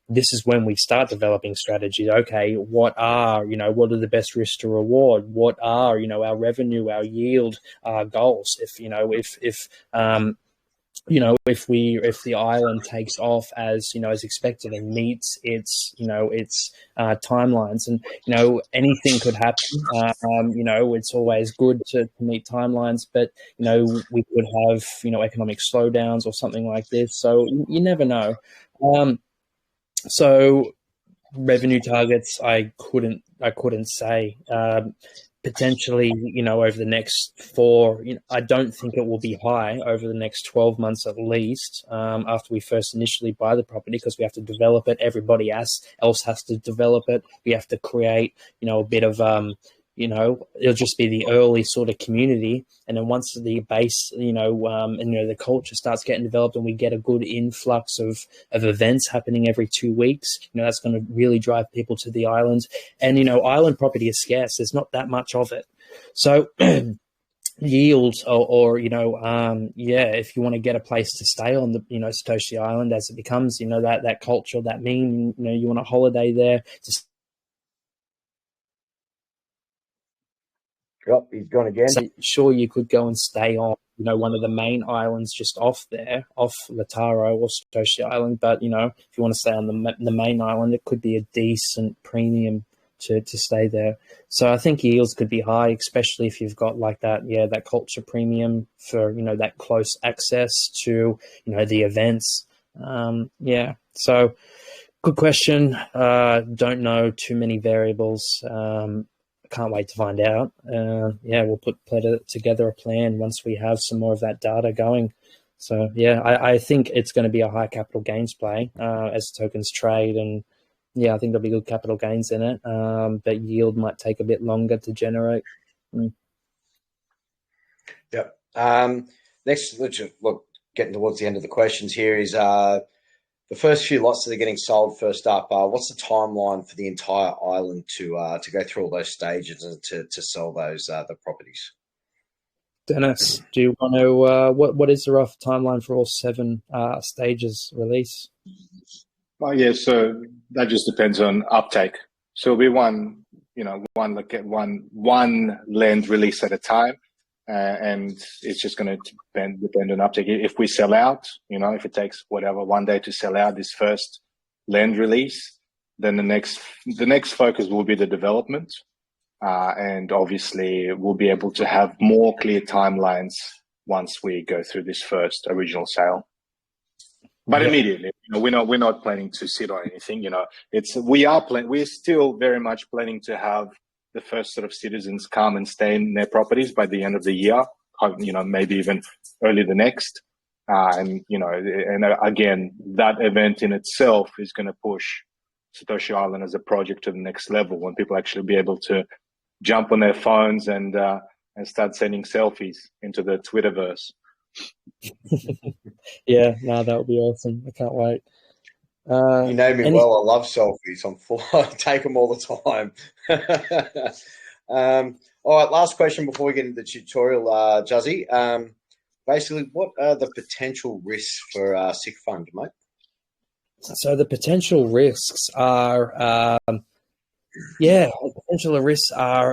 this is when we start developing strategies. Okay, what are the best risk to reward? What are, our revenue, our yield, our goals? If the island takes off as expected and meets its timelines, and anything could happen. It's always good to meet timelines, but we could have economic slowdowns or something like this. So you never know. So revenue targets, I couldn't say. Potentially, over the next 4, I don't think it will be high over the next 12 months at least, after we first initially buy the property, because we have to develop it. Everybody else has to develop it. We have to create, a bit of, it'll just be the early sort of community. And then once the base, the culture starts getting developed and we get a good influx of events happening every 2 weeks, that's going to really drive people to the island. And, island property is scarce. There's not that much of it. So yield or if you want to get a place to stay on the, Satoshi Island as it becomes, that culture, that meme, you want a holiday there, just Oh, he's gone again. So sure, you could go and stay on, one of the main islands just off Lataro or Satoshi Island. But, if you want to stay on the main island, it could be a decent premium to stay there. So I think yields could be high, especially if you've got that culture premium for, that close access to, the events. So good question. Don't know too many variables. Can't wait to find out. We'll put together a plan once we have some more of that data going. So I think it's going to be a high capital gains play as tokens trade, and I think there'll be good capital gains in it, but yield might take a bit longer to generate. Yep. Next, look, getting towards the end of the questions here is the first few lots that are getting sold first up. What's the timeline for the entire island to go through all those stages and to sell those the properties? Dennis, do you want to, what is the rough timeline for all 7 stages release? Well, yeah, so that just depends on uptake. So it'll be one land release at a time. And it's just going to depend on uptake. If we sell out, if it takes whatever 1 day to sell out this first land release, then the next focus will be the development. And obviously we'll be able to have more clear timelines once we go through this first original sale. But immediately, we're not planning to sit on anything. We're still very much planning to have the first sort of citizens come and stay in their properties by the end of the year, maybe even early the next. And again, that event in itself is going to push Satoshi Island as a project to the next level, when people actually be able to jump on their phones and start sending selfies into the Twitterverse. Yeah, no, that would be awesome. I can't wait. You know me well. I love selfies. I take them all the time. All right, last question before we get into the tutorial, Juzzy. Basically, what are the potential risks for SICFund, mate? So the potential risks are,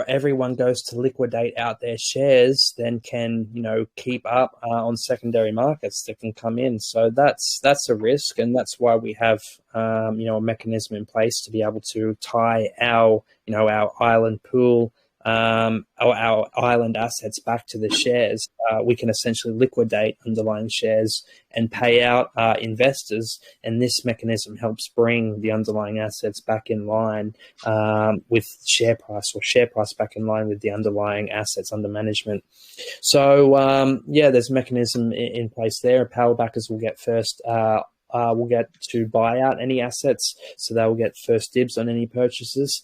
everyone goes to liquidate out their shares, then can, keep up on secondary markets that can come in. So that's a risk, and that's why we have, a mechanism in place to be able to tie our island pool, our island assets back to the shares. We can essentially liquidate underlying shares and pay out investors, and this mechanism helps bring the underlying assets back in line with share price, or share price back in line with the underlying assets under management. So there's a mechanism in place there. Power backers will get first. Will get to buy out any assets, so they will get first dibs on any purchases.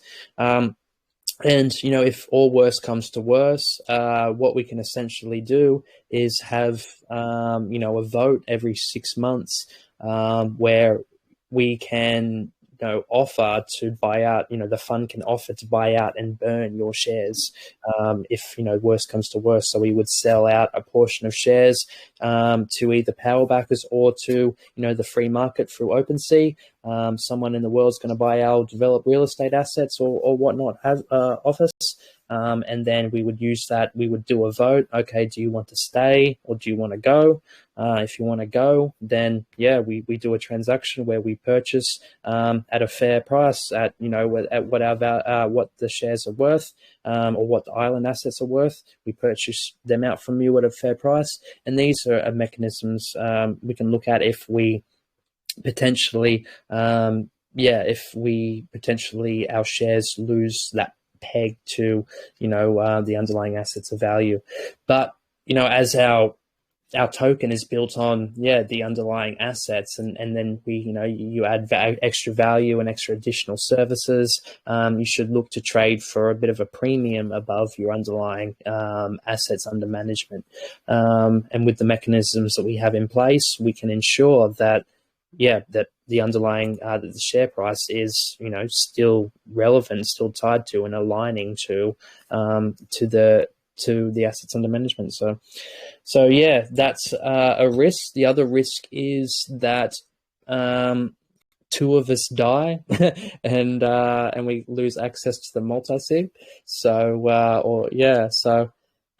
And, if all worse comes to worse, what we can essentially do is have, a vote every 6 months where we can, offer to buy out, the fund can offer to buy out and burn your shares if, worse comes to worse. So we would sell out a portion of shares to either power backers or to, the free market through OpenSea. Someone in the world is going to buy our developed real estate assets or whatnot off us. And then we would use that. We would do a vote. Okay, do you want to stay or do you want to go? If you want to go, then we do a transaction where we purchase at a fair price at what the shares are worth or what the island assets are worth. We purchase them out from you at a fair price, and these are mechanisms we can look at if we potentially our shares lose that peg to the underlying assets of value. But as our token is built on the underlying assets, and then you add extra value and extra additional services, you should look to trade for a bit of a premium above your underlying assets under management. And with the mechanisms that we have in place, we can ensure that that the underlying that the share price is still relevant, still tied to and aligning to the assets under management. So that's a risk. The other risk is that 2 of us die and we lose access to the multi-sig. So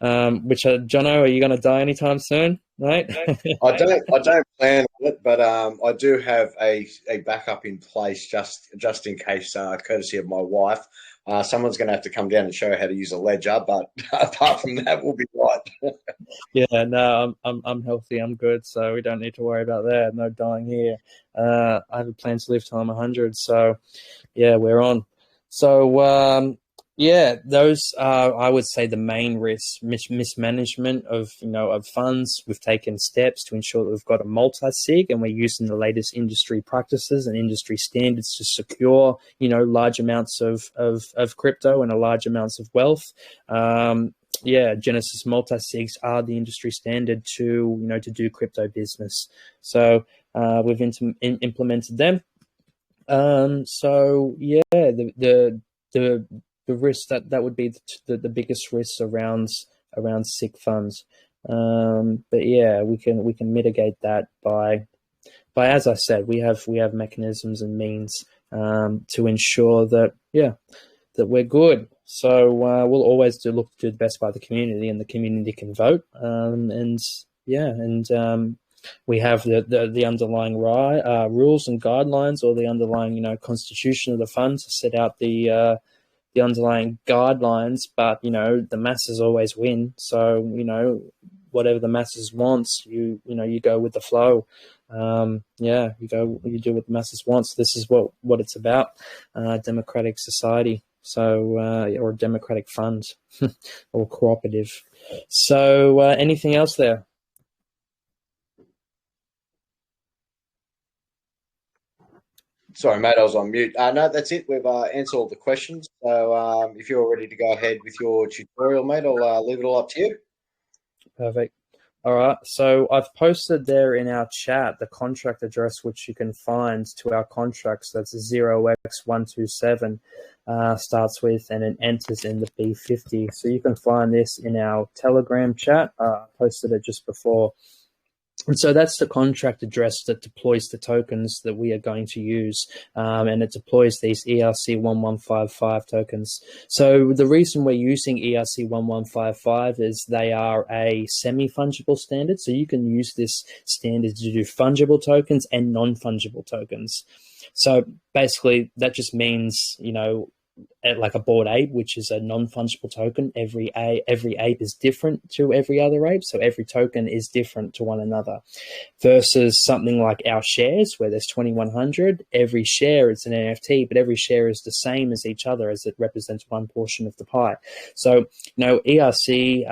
Jono, are you going to die anytime soon? Right? I don't plan on it, but I do have a backup in place just in case, courtesy of my wife. Someone's going to have to come down and show her how to use a ledger, but apart from that, we'll be right. Yeah, no, I'm healthy, I'm good, so we don't need to worry about that. No dying here. I have a plan to live till I'm 100, so we're on. So those are, I would say, the main risks: mismanagement of funds. We've taken steps to ensure that we've got a multi-sig, and we're using the latest industry practices and industry standards to secure large amounts of crypto and large amounts of wealth. Genesis multi-sigs are the industry standard to do crypto business. So we've implemented them. The risk that would be the biggest risks around around SICFund. But yeah, we can mitigate that by as I said, we have mechanisms and means to ensure that that we're good. So we'll always look to do the best by the community, and the community can vote. We have the underlying rules and guidelines, or the underlying constitution of the fund to set out the underlying guidelines. But the masses always win. So whatever the masses wants, you go with the flow. You do what the masses wants. This is what it's about, democratic society. So, or democratic fund or cooperative. So, anything else there? Sorry, mate, I was on mute. No, that's it. We've answered all the questions. So if you're ready to go ahead with your tutorial, mate, I'll leave it all up to you. Perfect. All right, so I've posted there in our chat the contract address, which you can find to our contracts. That's 0x127, starts with, and it enters in the B50. So you can find this in our Telegram chat. I posted it just before. And so that's the contract address that deploys the tokens that we are going to use, and it deploys these ERC1155 tokens. So the reason we're using ERC1155 is they are a semi-fungible standard, so you can use this standard to do fungible tokens and non-fungible tokens. So basically that just means, like a Bored Ape, which is a non-fungible token. Every ape is different to every other ape, so every token is different to one another. Versus something like our shares, where there's 2,100. Every share is an NFT, but every share is the same as each other, as it represents one portion of the pie. So, ERC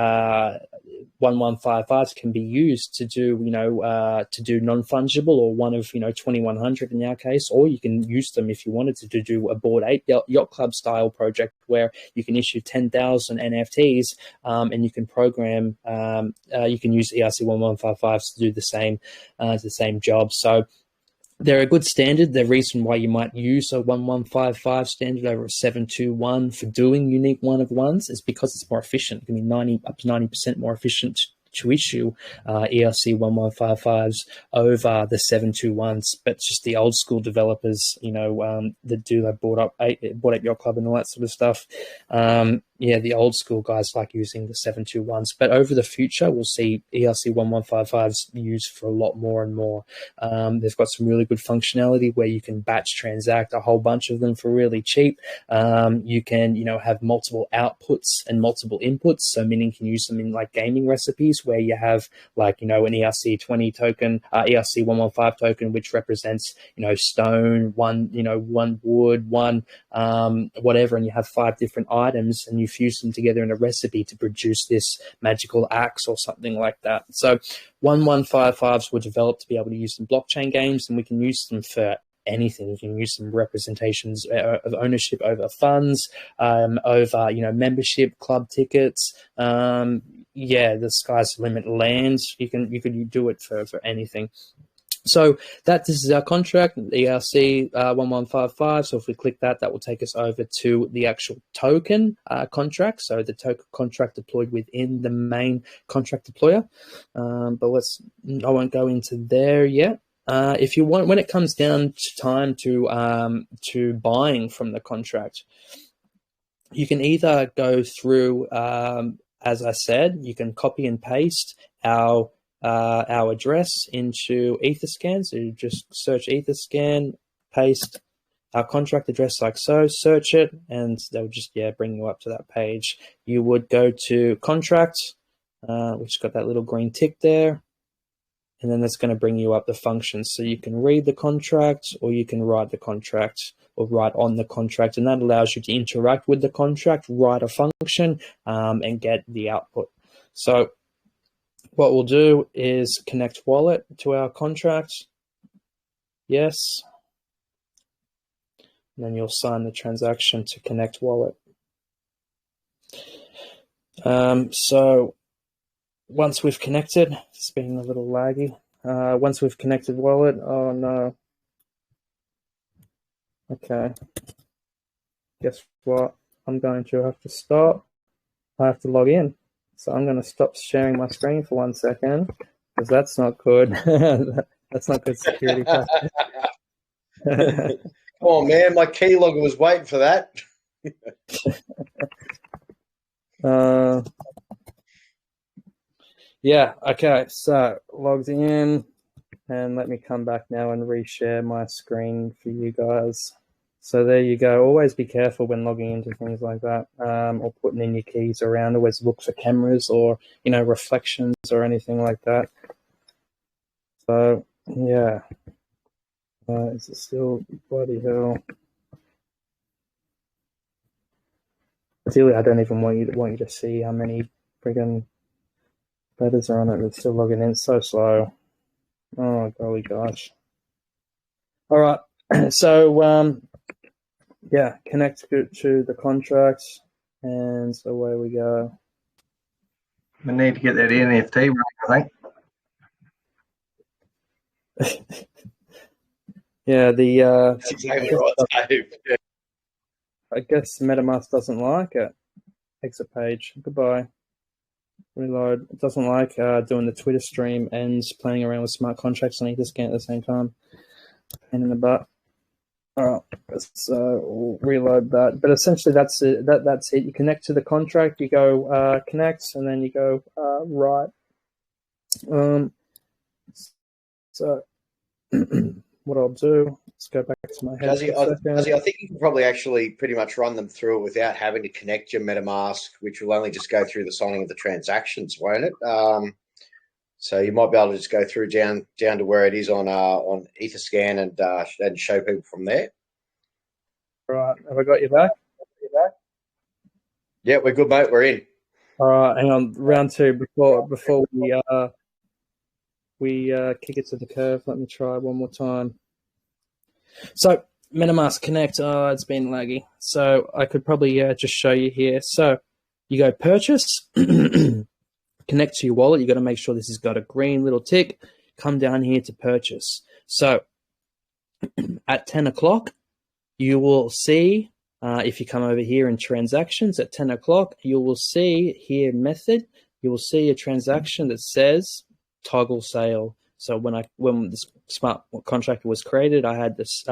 1155s can be used to do, non-fungible, or one of 2,100 in our case, or you can use them if you wanted to do a Bored Ape Yacht Club style project where you can issue 10,000 NFTs, and you can program, you can use ERC 1155s to do the same job. So they're a good standard. The reason why you might use a 1155 standard over a 721 for doing unique one of ones is because it's more efficient. It can be up to 90% more efficient to issue ERC 1155s over the 721s, but just the old school developers, that do that Bored Ape Yacht Club and all that sort of stuff. The old school guys like using the 721s, but over the future, we'll see ERC 1155s used for a lot more and more. They've got some really good functionality where you can batch transact a whole bunch of them for really cheap. You can, have multiple outputs and multiple inputs. So meaning you can use them in like gaming recipes where you have like, an ERC20 token, ERC 115 token, which represents, stone, one wood, one, whatever. And you have 5 different items, and you fuse them together in a recipe to produce this magical axe or something like that. So 1155s were developed to be able to use in blockchain games, and we can use them for anything. You can use some representations of ownership over funds, over membership, club tickets. The sky's the limit. Lands. You could do it for anything. So this is our contract, ERC 1155. So if we click that, that will take us over to the actual token contract. So the token contract deployed within the main contract deployer. But I won't go into there yet. If you want, when it comes down to time to buying from the contract, you can either go through, as I said, you can copy and paste our address into Etherscan. So you just search Etherscan, paste our contract address like so, search it, and they'll just bring you up to that page. You would go to contract, which has got that little green tick there. And then that's going to bring you up the functions. So you can read the contract, or you can write the contract, or write on the contract. And that allows you to interact with the contract, write a function, and get the output. So what we'll do is connect wallet to our contract. Yes. And then you'll sign the transaction to connect wallet. So once we've connected, it's being a little laggy. Once we've connected wallet, oh no. Okay. Guess what? I'm going to have to stop. I have to log in. So I'm going to stop sharing my screen for 1 second because that's not good. That's not good security practice. Oh man, my keylogger was waiting for that. Yeah, okay, so logged in, and let me come back now and reshare my screen for you guys. So there you go. Always be careful when logging into things like that, or putting in your keys around. Always look for cameras or, you know, reflections or anything like that. So, yeah. Is it still bloody hell? Ideally, I don't even want you to see how many friggin' letters are on it. It's still logging in so slow. Oh, golly gosh. All right. So, yeah, connect to the contract, and away we go. We need to get that NFT right, I think. Yeah, That's exactly right, Dave. Yeah. I guess MetaMask doesn't like it. Exit page. Goodbye. Reload. It doesn't like doing the Twitter stream and playing around with smart contracts on Etherscan at the same time. Pain in the butt. All right, let's reload that. But essentially, that's it. That's it. You connect to the contract. You go connect, and then you go right. So what I'll do, let's go back to my head. Dazzy, I think you can probably actually pretty much run them through it without having to connect your MetaMask, which will only just go through the signing of the transactions, won't it? So you might be able to just go through down to where it is on Etherscan and show people from there. Right, have I got you back? Yeah, we're good, mate. We're in. All right, hang on. Round two before we kick it to the curve. Let me try one more time. So MetaMask Connect. Oh, it's been laggy. So I could probably just show you here. So you go purchase. Connect to your wallet. You got to make sure this has got a green little tick. Come down here to purchase. So at 10 o'clock, you will see, if you come over here in transactions at 10 o'clock, you will see here method. You will see a transaction that says toggle sale. So when this smart contract was created, I had this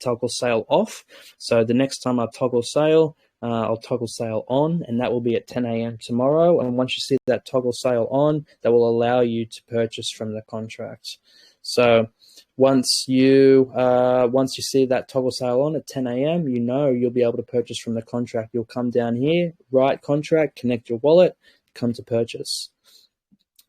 toggle sale off. So the next time I toggle sale, I'll toggle sale on, and that will be at 10 a.m. tomorrow. And once you see that toggle sale on, that will allow you to purchase from the contract. So once you see that toggle sale on at 10 a.m., you know you'll be able to purchase from the contract. You'll come down here, write contract, connect your wallet, come to purchase.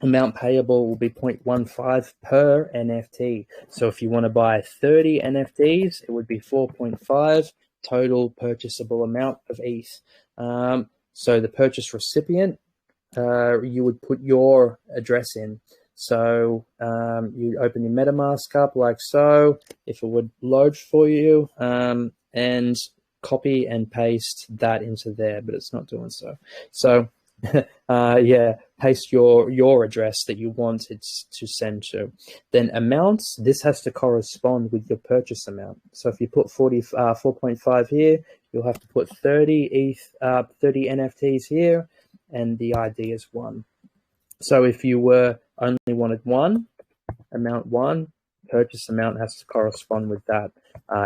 Amount payable will be 0.15 per NFT. So if you want to buy 30 NFTs, it would be 4.5 total purchasable amount of ETH. So the purchase recipient, you would put your address in. So you open your MetaMask up like so, if it would load for you, and copy and paste that into there, but it's not doing so. So yeah, paste your address that you want it to send to. Then amounts, this has to correspond with your purchase amount. So if you put 4.5 here, you'll have to put 30 NFTs here, and the ID is 1. So if you only wanted one, amount 1, purchase amount has to correspond with that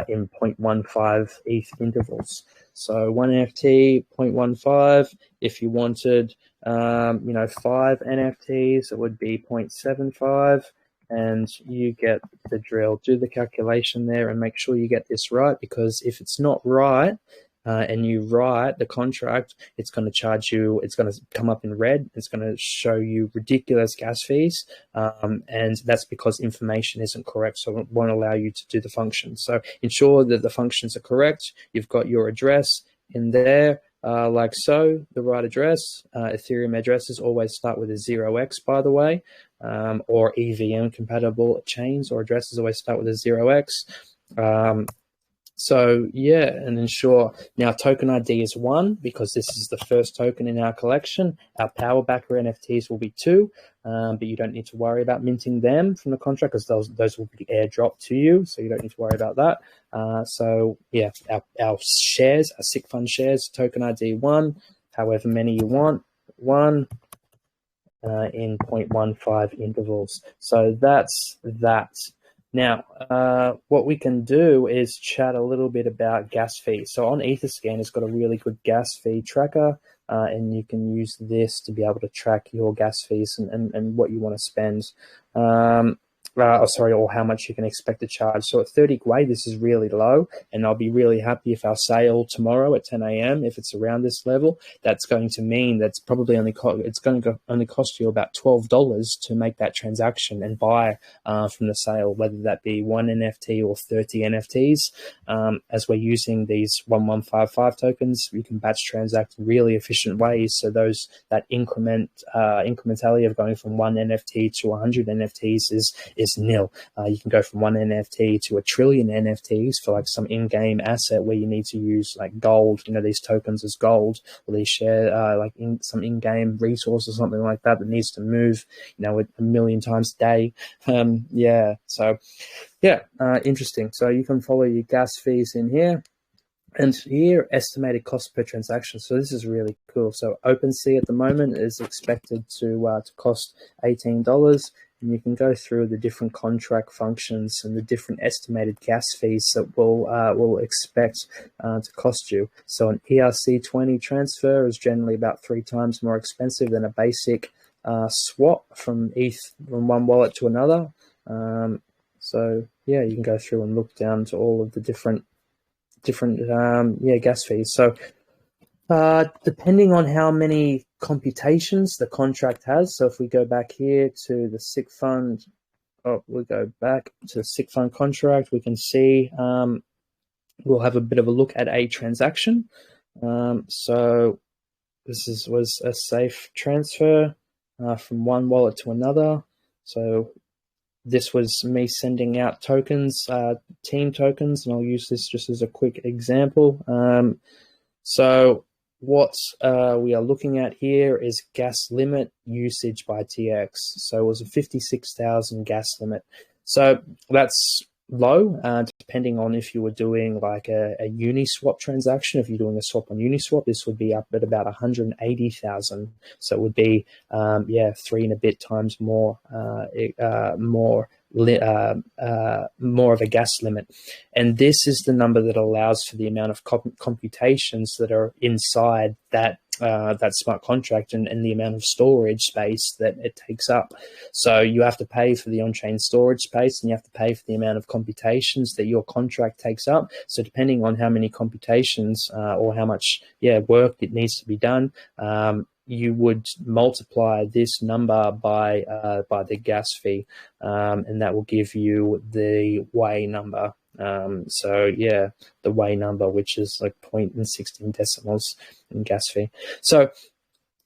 in 0.15 ETH intervals. So 1 NFT, 0.15. If you wanted, 5 NFTs, it would be 0.75. And you get the drill. Do the calculation there and make sure you get this right, because if it's not right, and you write the contract, it's going to charge you, it's going to come up in red, it's going to show you ridiculous gas fees, and that's because information isn't correct, so it won't allow you to do the function. So ensure that the functions are correct. You've got your address in there, like so, the right address. Ethereum addresses always start with a 0x, by the way, or EVM compatible chains or addresses always start with a 0x. So yeah, and ensure now token ID is 1 because this is the first token in our collection. Our power backer NFTs will be 2, but you don't need to worry about minting them from the contract because those will be airdropped to you, so you don't need to worry about that. So yeah, our shares, our SICFund shares, token ID 1, however many you want, 1. in 0.15 intervals. So that's that. Now, what we can do is chat a little bit about gas fees. So on Etherscan, it's got a really good gas fee tracker, and you can use this to be able to track your gas fees and what you want to spend. Or how much you can expect to charge. So at 30 Gwei, this is really low, and I'll be really happy if our sale tomorrow at 10 a.m., if it's around this level, that's going to mean that's probably only only cost you about $12 to make that transaction and buy from the sale, whether that be 1 NFT or 30 NFTs. As we're using these 1155 tokens, you can batch transact in really efficient ways. So that incrementality of going from 1 NFT to 100 NFTs is nil. You can go from 1 NFT to 1 trillion NFTs for like some in-game asset where you need to use like gold, these tokens as gold, or they share some in-game resource or something like that needs to move, a million times a day. Interesting. So you can follow your gas fees in here. And here, estimated cost per transaction. So this is really cool. So OpenSea at the moment is expected to cost $18. And you can go through the different contract functions and the different estimated gas fees that will expect to cost you. So an ERC20 transfer is generally about 3 times more expensive than a basic swap from ETH from one wallet to another. You can go through and look down to all of the different gas fees. So depending on how many computations the contract has, so if we go back here to the SICFund, we'll go back to the SICFund contract, we can see we'll have a bit of a look at a transaction. So this was a safe transfer from one wallet to another. So this was me sending out tokens, team tokens, and I'll use this just as a quick example. So what we are looking at here is gas limit usage by TX. So it was a 56,000 gas limit. So that's low, depending on if you were doing like a Uniswap transaction. If you're doing a swap on Uniswap, this would be up at about 180,000. So it would be 3 and a bit times more of a gas limit. And this is the number that allows for the amount of computations that are inside that smart contract and the amount of storage space that it takes up. So you have to pay for the on-chain storage space, and you have to pay for the amount of computations that your contract takes up. So depending on how many computations or how much work that needs to be done, you would multiply this number by the gas fee, and that will give you the Gwei number. The Gwei number, which is like 0.16 decimals in gas fee. So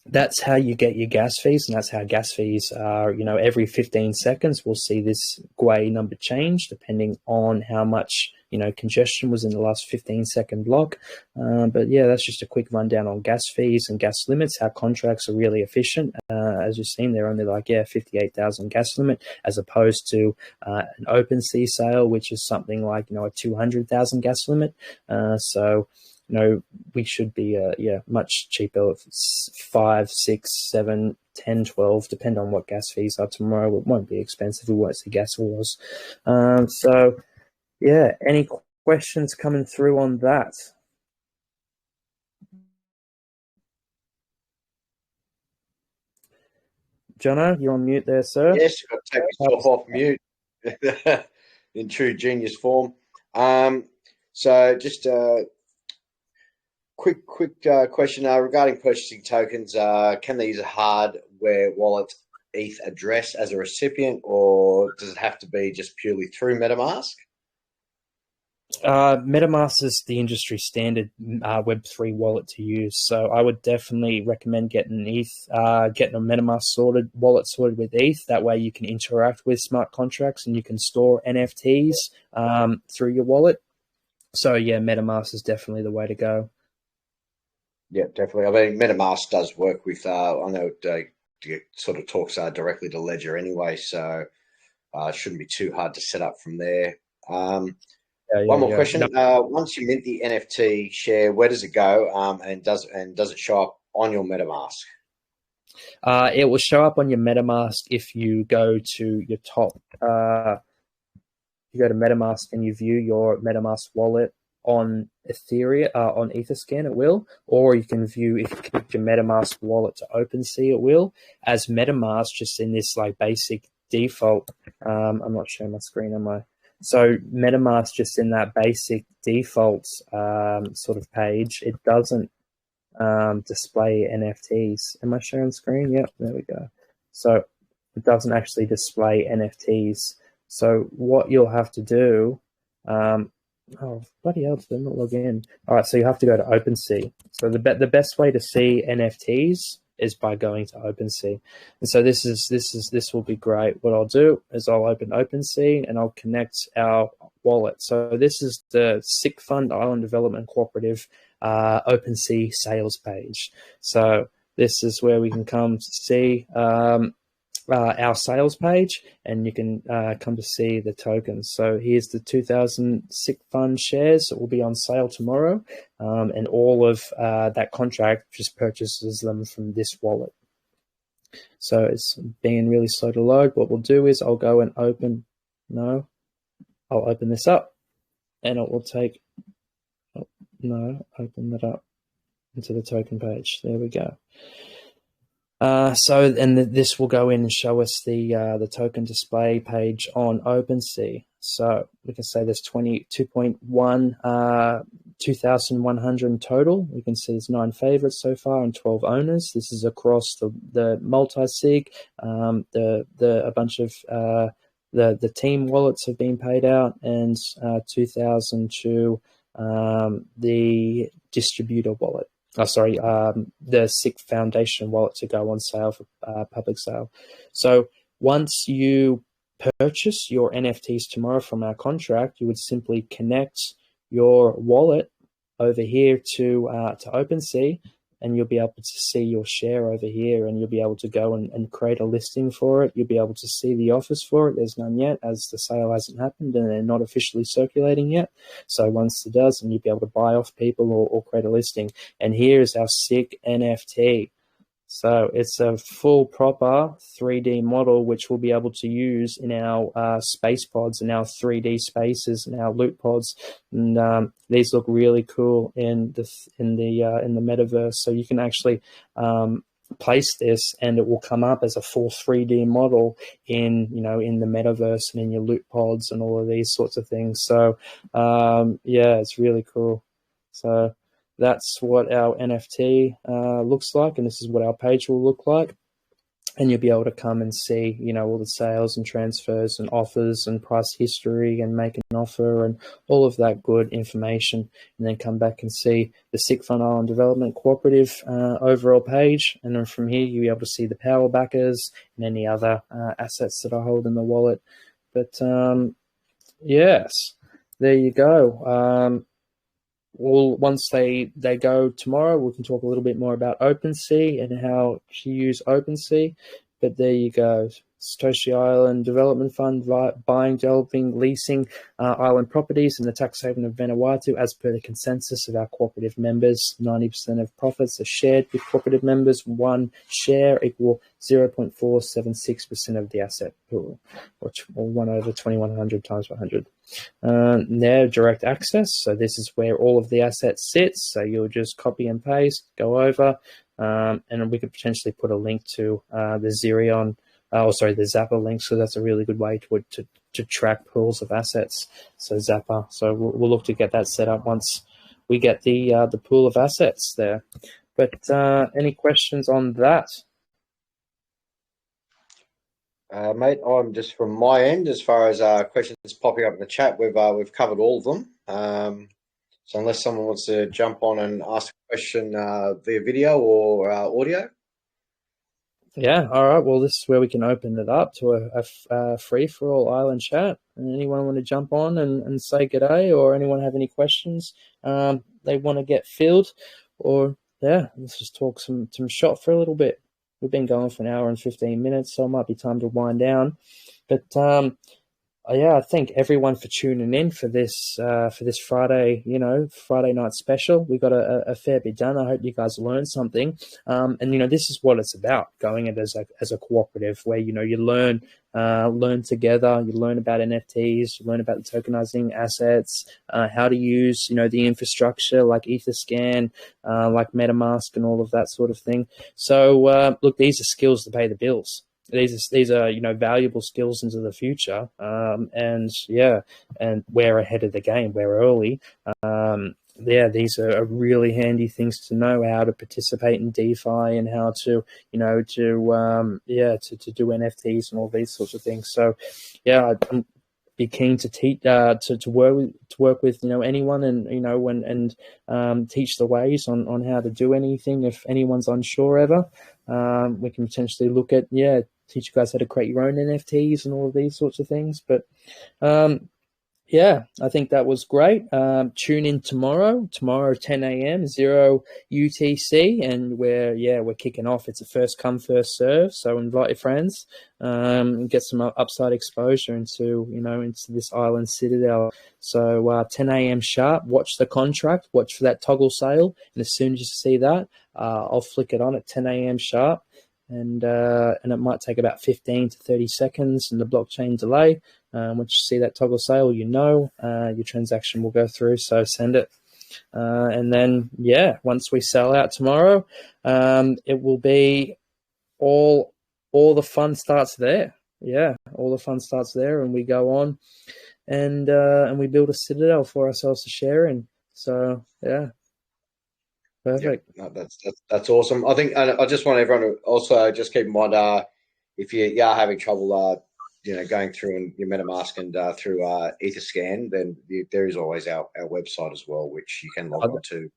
that's how you get your gas fees, and that's how gas fees are. Every 15 seconds we'll see this Gwei number change depending on how much congestion was in the last 15-second block. That's just a quick rundown on gas fees and gas limits, how contracts are really efficient. As you've seen, they're only 58,000 gas limit, as opposed to an OpenSea sale, which is something like, a 200,000 gas limit. We should be much cheaper, 5, 6, 7, 10, 12, depend on what gas fees are tomorrow. It won't be expensive. We won't see gas wars. Any questions coming through on that? Jono, you're on mute there, sir. Yes, you've got to take yourself off mute in true genius form. So just a quick question regarding purchasing tokens. Can they use a hardware wallet ETH address as a recipient, or does it have to be just purely through MetaMask? MetaMask is the industry standard Web3 wallet to use, so I would definitely recommend getting getting a MetaMask wallet sorted with ETH. That way you can interact with smart contracts and you can store NFTs through your wallet. So MetaMask is definitely the way to go. Yeah, definitely. I mean, MetaMask does work with. I know it sort of talks directly to Ledger anyway, so it shouldn't be too hard to set up from there. One more question. Once you mint the NFT share, where does it go? And does it show up on your MetaMask? It will show up on your MetaMask if you go to your top. You go to MetaMask and you view your MetaMask wallet on Ethereum, on Etherscan, it will. Or you can view, if you connect your MetaMask wallet to OpenSea, it will. As MetaMask, just in this like basic default, I'm not showing my screen, am I? So MetaMask, just in that basic default sort of page, it doesn't display NFTs. Am I showing screen? Yep, there we go. So it doesn't actually display NFTs. So what you'll have to do, oh bloody hell, did not log in. All right, so you have to go to OpenSea. So the best way to see NFTs is by going to OpenSea. And so this will be great. What I'll do is I'll open OpenSea and I'll connect our wallet. So this is the SICFund Island Development Cooperative OpenSea sales page. So this is where we can come to see our sales page, and you can come to see the tokens. So here's the 2,000 SICFund shares that will be on sale tomorrow, and all of that contract just purchases them from this wallet. So it's being really slow to load. What we'll do is I'll go and open this up, and it will take, open that up into the token page. There we go. This will go in and show us the token display page on OpenSea. So we can say there's 2,100 in total. We can see there's 9 favorites so far and 12 owners. This is across the multi-sig. A bunch of the team wallets have been paid out, and 2,000 to the distributor wallet. The SICK Foundation wallet to go on sale for public sale. So once you purchase your NFTs tomorrow from our contract, you would simply connect your wallet over here to OpenSea, and you'll be able to see your share over here, and you'll be able to go and create a listing for it. You'll be able to see the offers for it. There's none yet, as the sale hasn't happened and they're not officially circulating yet. So once it does, and you'll be able to buy off people or create a listing. And here's our SICK NFT. So it's a full proper 3D model, which we'll be able to use in our space pods and our 3D spaces and our loot pods. And these look really cool in the metaverse. So you can actually place this, and it will come up as a full 3D model in the metaverse and in your loot pods and all of these sorts of things. So yeah, it's really cool. So that's what our NFT looks like, and this is what our page will look like. And you'll be able to come and see, all the sales and transfers and offers and price history and make an offer and all of that good information, and then come back and see the SICFund Island Development Cooperative overall page. And then from here, you'll be able to see the power backers and any other assets that I hold in the wallet. But yes, there you go. Once they go tomorrow, we can talk a little bit more about OpenSea and how to use OpenSea. But there you go. Satoshi-Island Development Fund, buying, developing, leasing island properties in the tax haven of Vanuatu, as per the consensus of our cooperative members. 90% of profits are shared with cooperative members. 1 share equal 0.476% of the asset pool, or 1 over 2,100 times 100. Now, direct access. So this is where all of the assets sits. So you'll just copy and paste, go over, and we could potentially put a link to the Zerion, the Zapper link. So that's a really good way to track pools of assets. So Zapper. So we'll look to get that set up once we get the pool of assets there. But any questions on that? Mate, I'm just from my end, as far as questions popping up in the chat, we've covered all of them. So unless someone wants to jump on and ask a question via video or audio. Yeah, all right. Well, this is where we can open it up to a free-for-all island chat. And anyone want to jump on and say g'day, or anyone have any questions they want to get filled, or let's just talk some shop for a little bit. We've been going for 1 hour and 15 minutes, so it might be time to wind down. But yeah, I thank everyone for tuning in for this Friday, Friday night special. We got a fair bit done. I hope you guys learned something. And this is what it's about: going it as a cooperative, where you learn together. You learn about NFTs, you learn about the tokenizing assets, how to use the infrastructure like Etherscan, like MetaMask, and all of that sort of thing. So look, these are skills to pay the bills. These are valuable skills into the future, and we're ahead of the game. We're early. These are really handy things to know, how to participate in DeFi and how to do NFTs and all these sorts of things. So I'm be keen to teach to work with anyone, and teach the ways on how to do anything. If anyone's unsure ever, we can potentially look at teach you guys how to create your own NFTs and all of these sorts of things. But I think that was great. Tune in tomorrow 10 a.m. 0 UTC, and we're kicking off. It's a first come, first serve. So invite your friends, and get some upside exposure into this island citadel. So 10 a.m. sharp. Watch the contract. Watch for that toggle sale, and as soon as you see that, I'll flick it on at 10 a.m. sharp. And it might take about 15 to 30 seconds in the blockchain delay. Once you see that toggle sale, your transaction will go through. So send it. And then, once we sell out tomorrow, it will be all the fun starts there. Yeah, all the fun starts there, and we go on and we build a citadel for ourselves to share in. So, yeah. Perfect. Yeah, no, that's awesome. I think I just want everyone to also just keep in mind, if you are having trouble, going through your MetaMask and through Etherscan, then there is always our website as well, which you can log on to.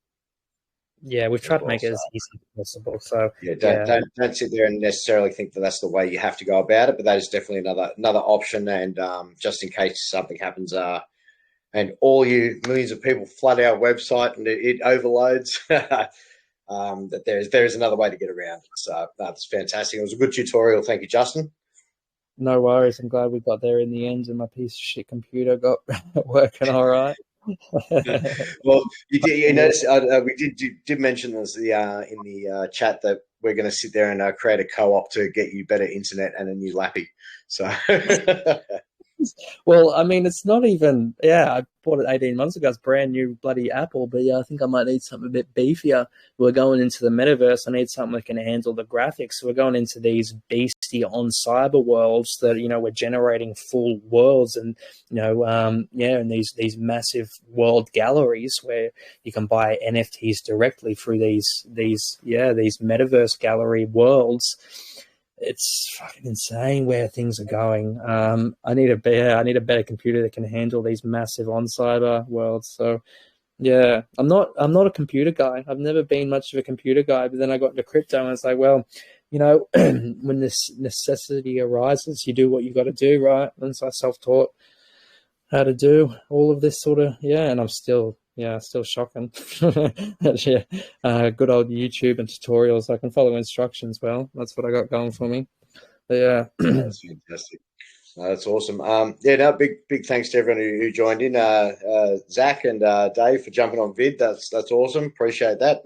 Yeah, we've tried to make it as easy as possible. So don't sit there and necessarily think that that's the way you have to go about it, but that is definitely another option. And just in case something happens, and all you millions of people flood our website and it overloads, that there's another way to get around it. So that's fantastic. It was a good tutorial. Thank you, Justin. No worries. I'm glad we got there in the end, and my piece of shit computer got working all right. Well, you notice we did mention this in the chat that we're going to sit there and create a co-op to get you better internet and a new lappy. So. Well, I mean, it's not even, I bought it 18 months ago. It's brand new bloody Apple, but I think I might need something a bit beefier. We're going into the metaverse. I need something that can handle the graphics. So we're going into these beastie on cyber worlds that, we're generating full worlds and, and these massive world galleries where you can buy NFTs directly through these metaverse gallery worlds. It's fucking insane where things are going. I need a better computer that can handle these massive on cyber worlds. So, I'm not a computer guy. I've never been much of a computer guy. But then I got into crypto, and it's like, well, when this necessity arises, you do what you got to do, right? And so I self-taught how to do all of this sort of, and I'm still shocking. Good old YouTube and tutorials. I can follow instructions well. That's what I got going for me. But, that's fantastic. That's awesome. Big thanks to everyone who joined in. Zach and Dave for jumping on vid. That's awesome. Appreciate that.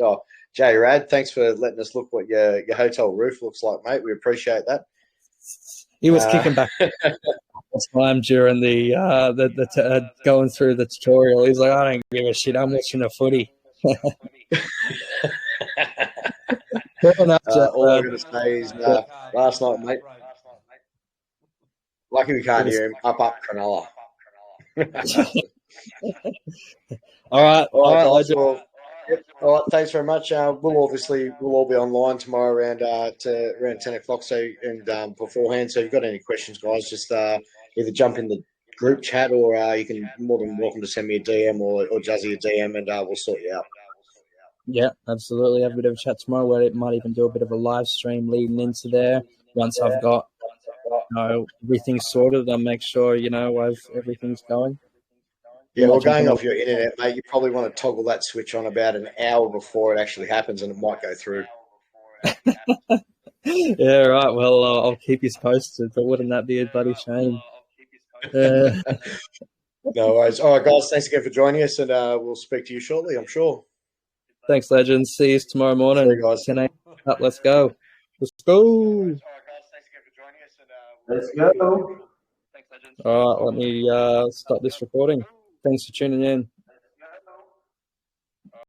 Jay Rad, thanks for letting us look what your hotel roof looks like, mate. We appreciate that. He was kicking back time during the going through the tutorial. He's like, I don't give a shit. I'm watching the footy. All I'm going to say is last night, mate. Lucky we can't hear him. Up, Cronulla. All right. All right. Thanks very much. We'll all be online tomorrow around 10 o'clock. So beforehand. So if you've got any questions, guys, just either jump in the group chat or you can more than welcome to send me a DM or Jazzy a DM, and we'll sort you out. Yeah, absolutely. Have a bit of a chat tomorrow. Where it might even do a bit of a live stream leading into there. Once I've got everything sorted, I'll make sure everything's going. Yeah, well, going off your internet, mate, you probably want to toggle that switch on about an hour before it actually happens, and it might go through. Yeah, right. Well, I'll keep you posted, but wouldn't that be a bloody shame? No worries. All right, guys. Thanks again for joining us, and we'll speak to you shortly, I'm sure. Thanks, legends. See you tomorrow morning. See you guys. 10 a.m. Up. Let's go. Let's go. Let's go. All right, let me stop this recording. Thanks for tuning in.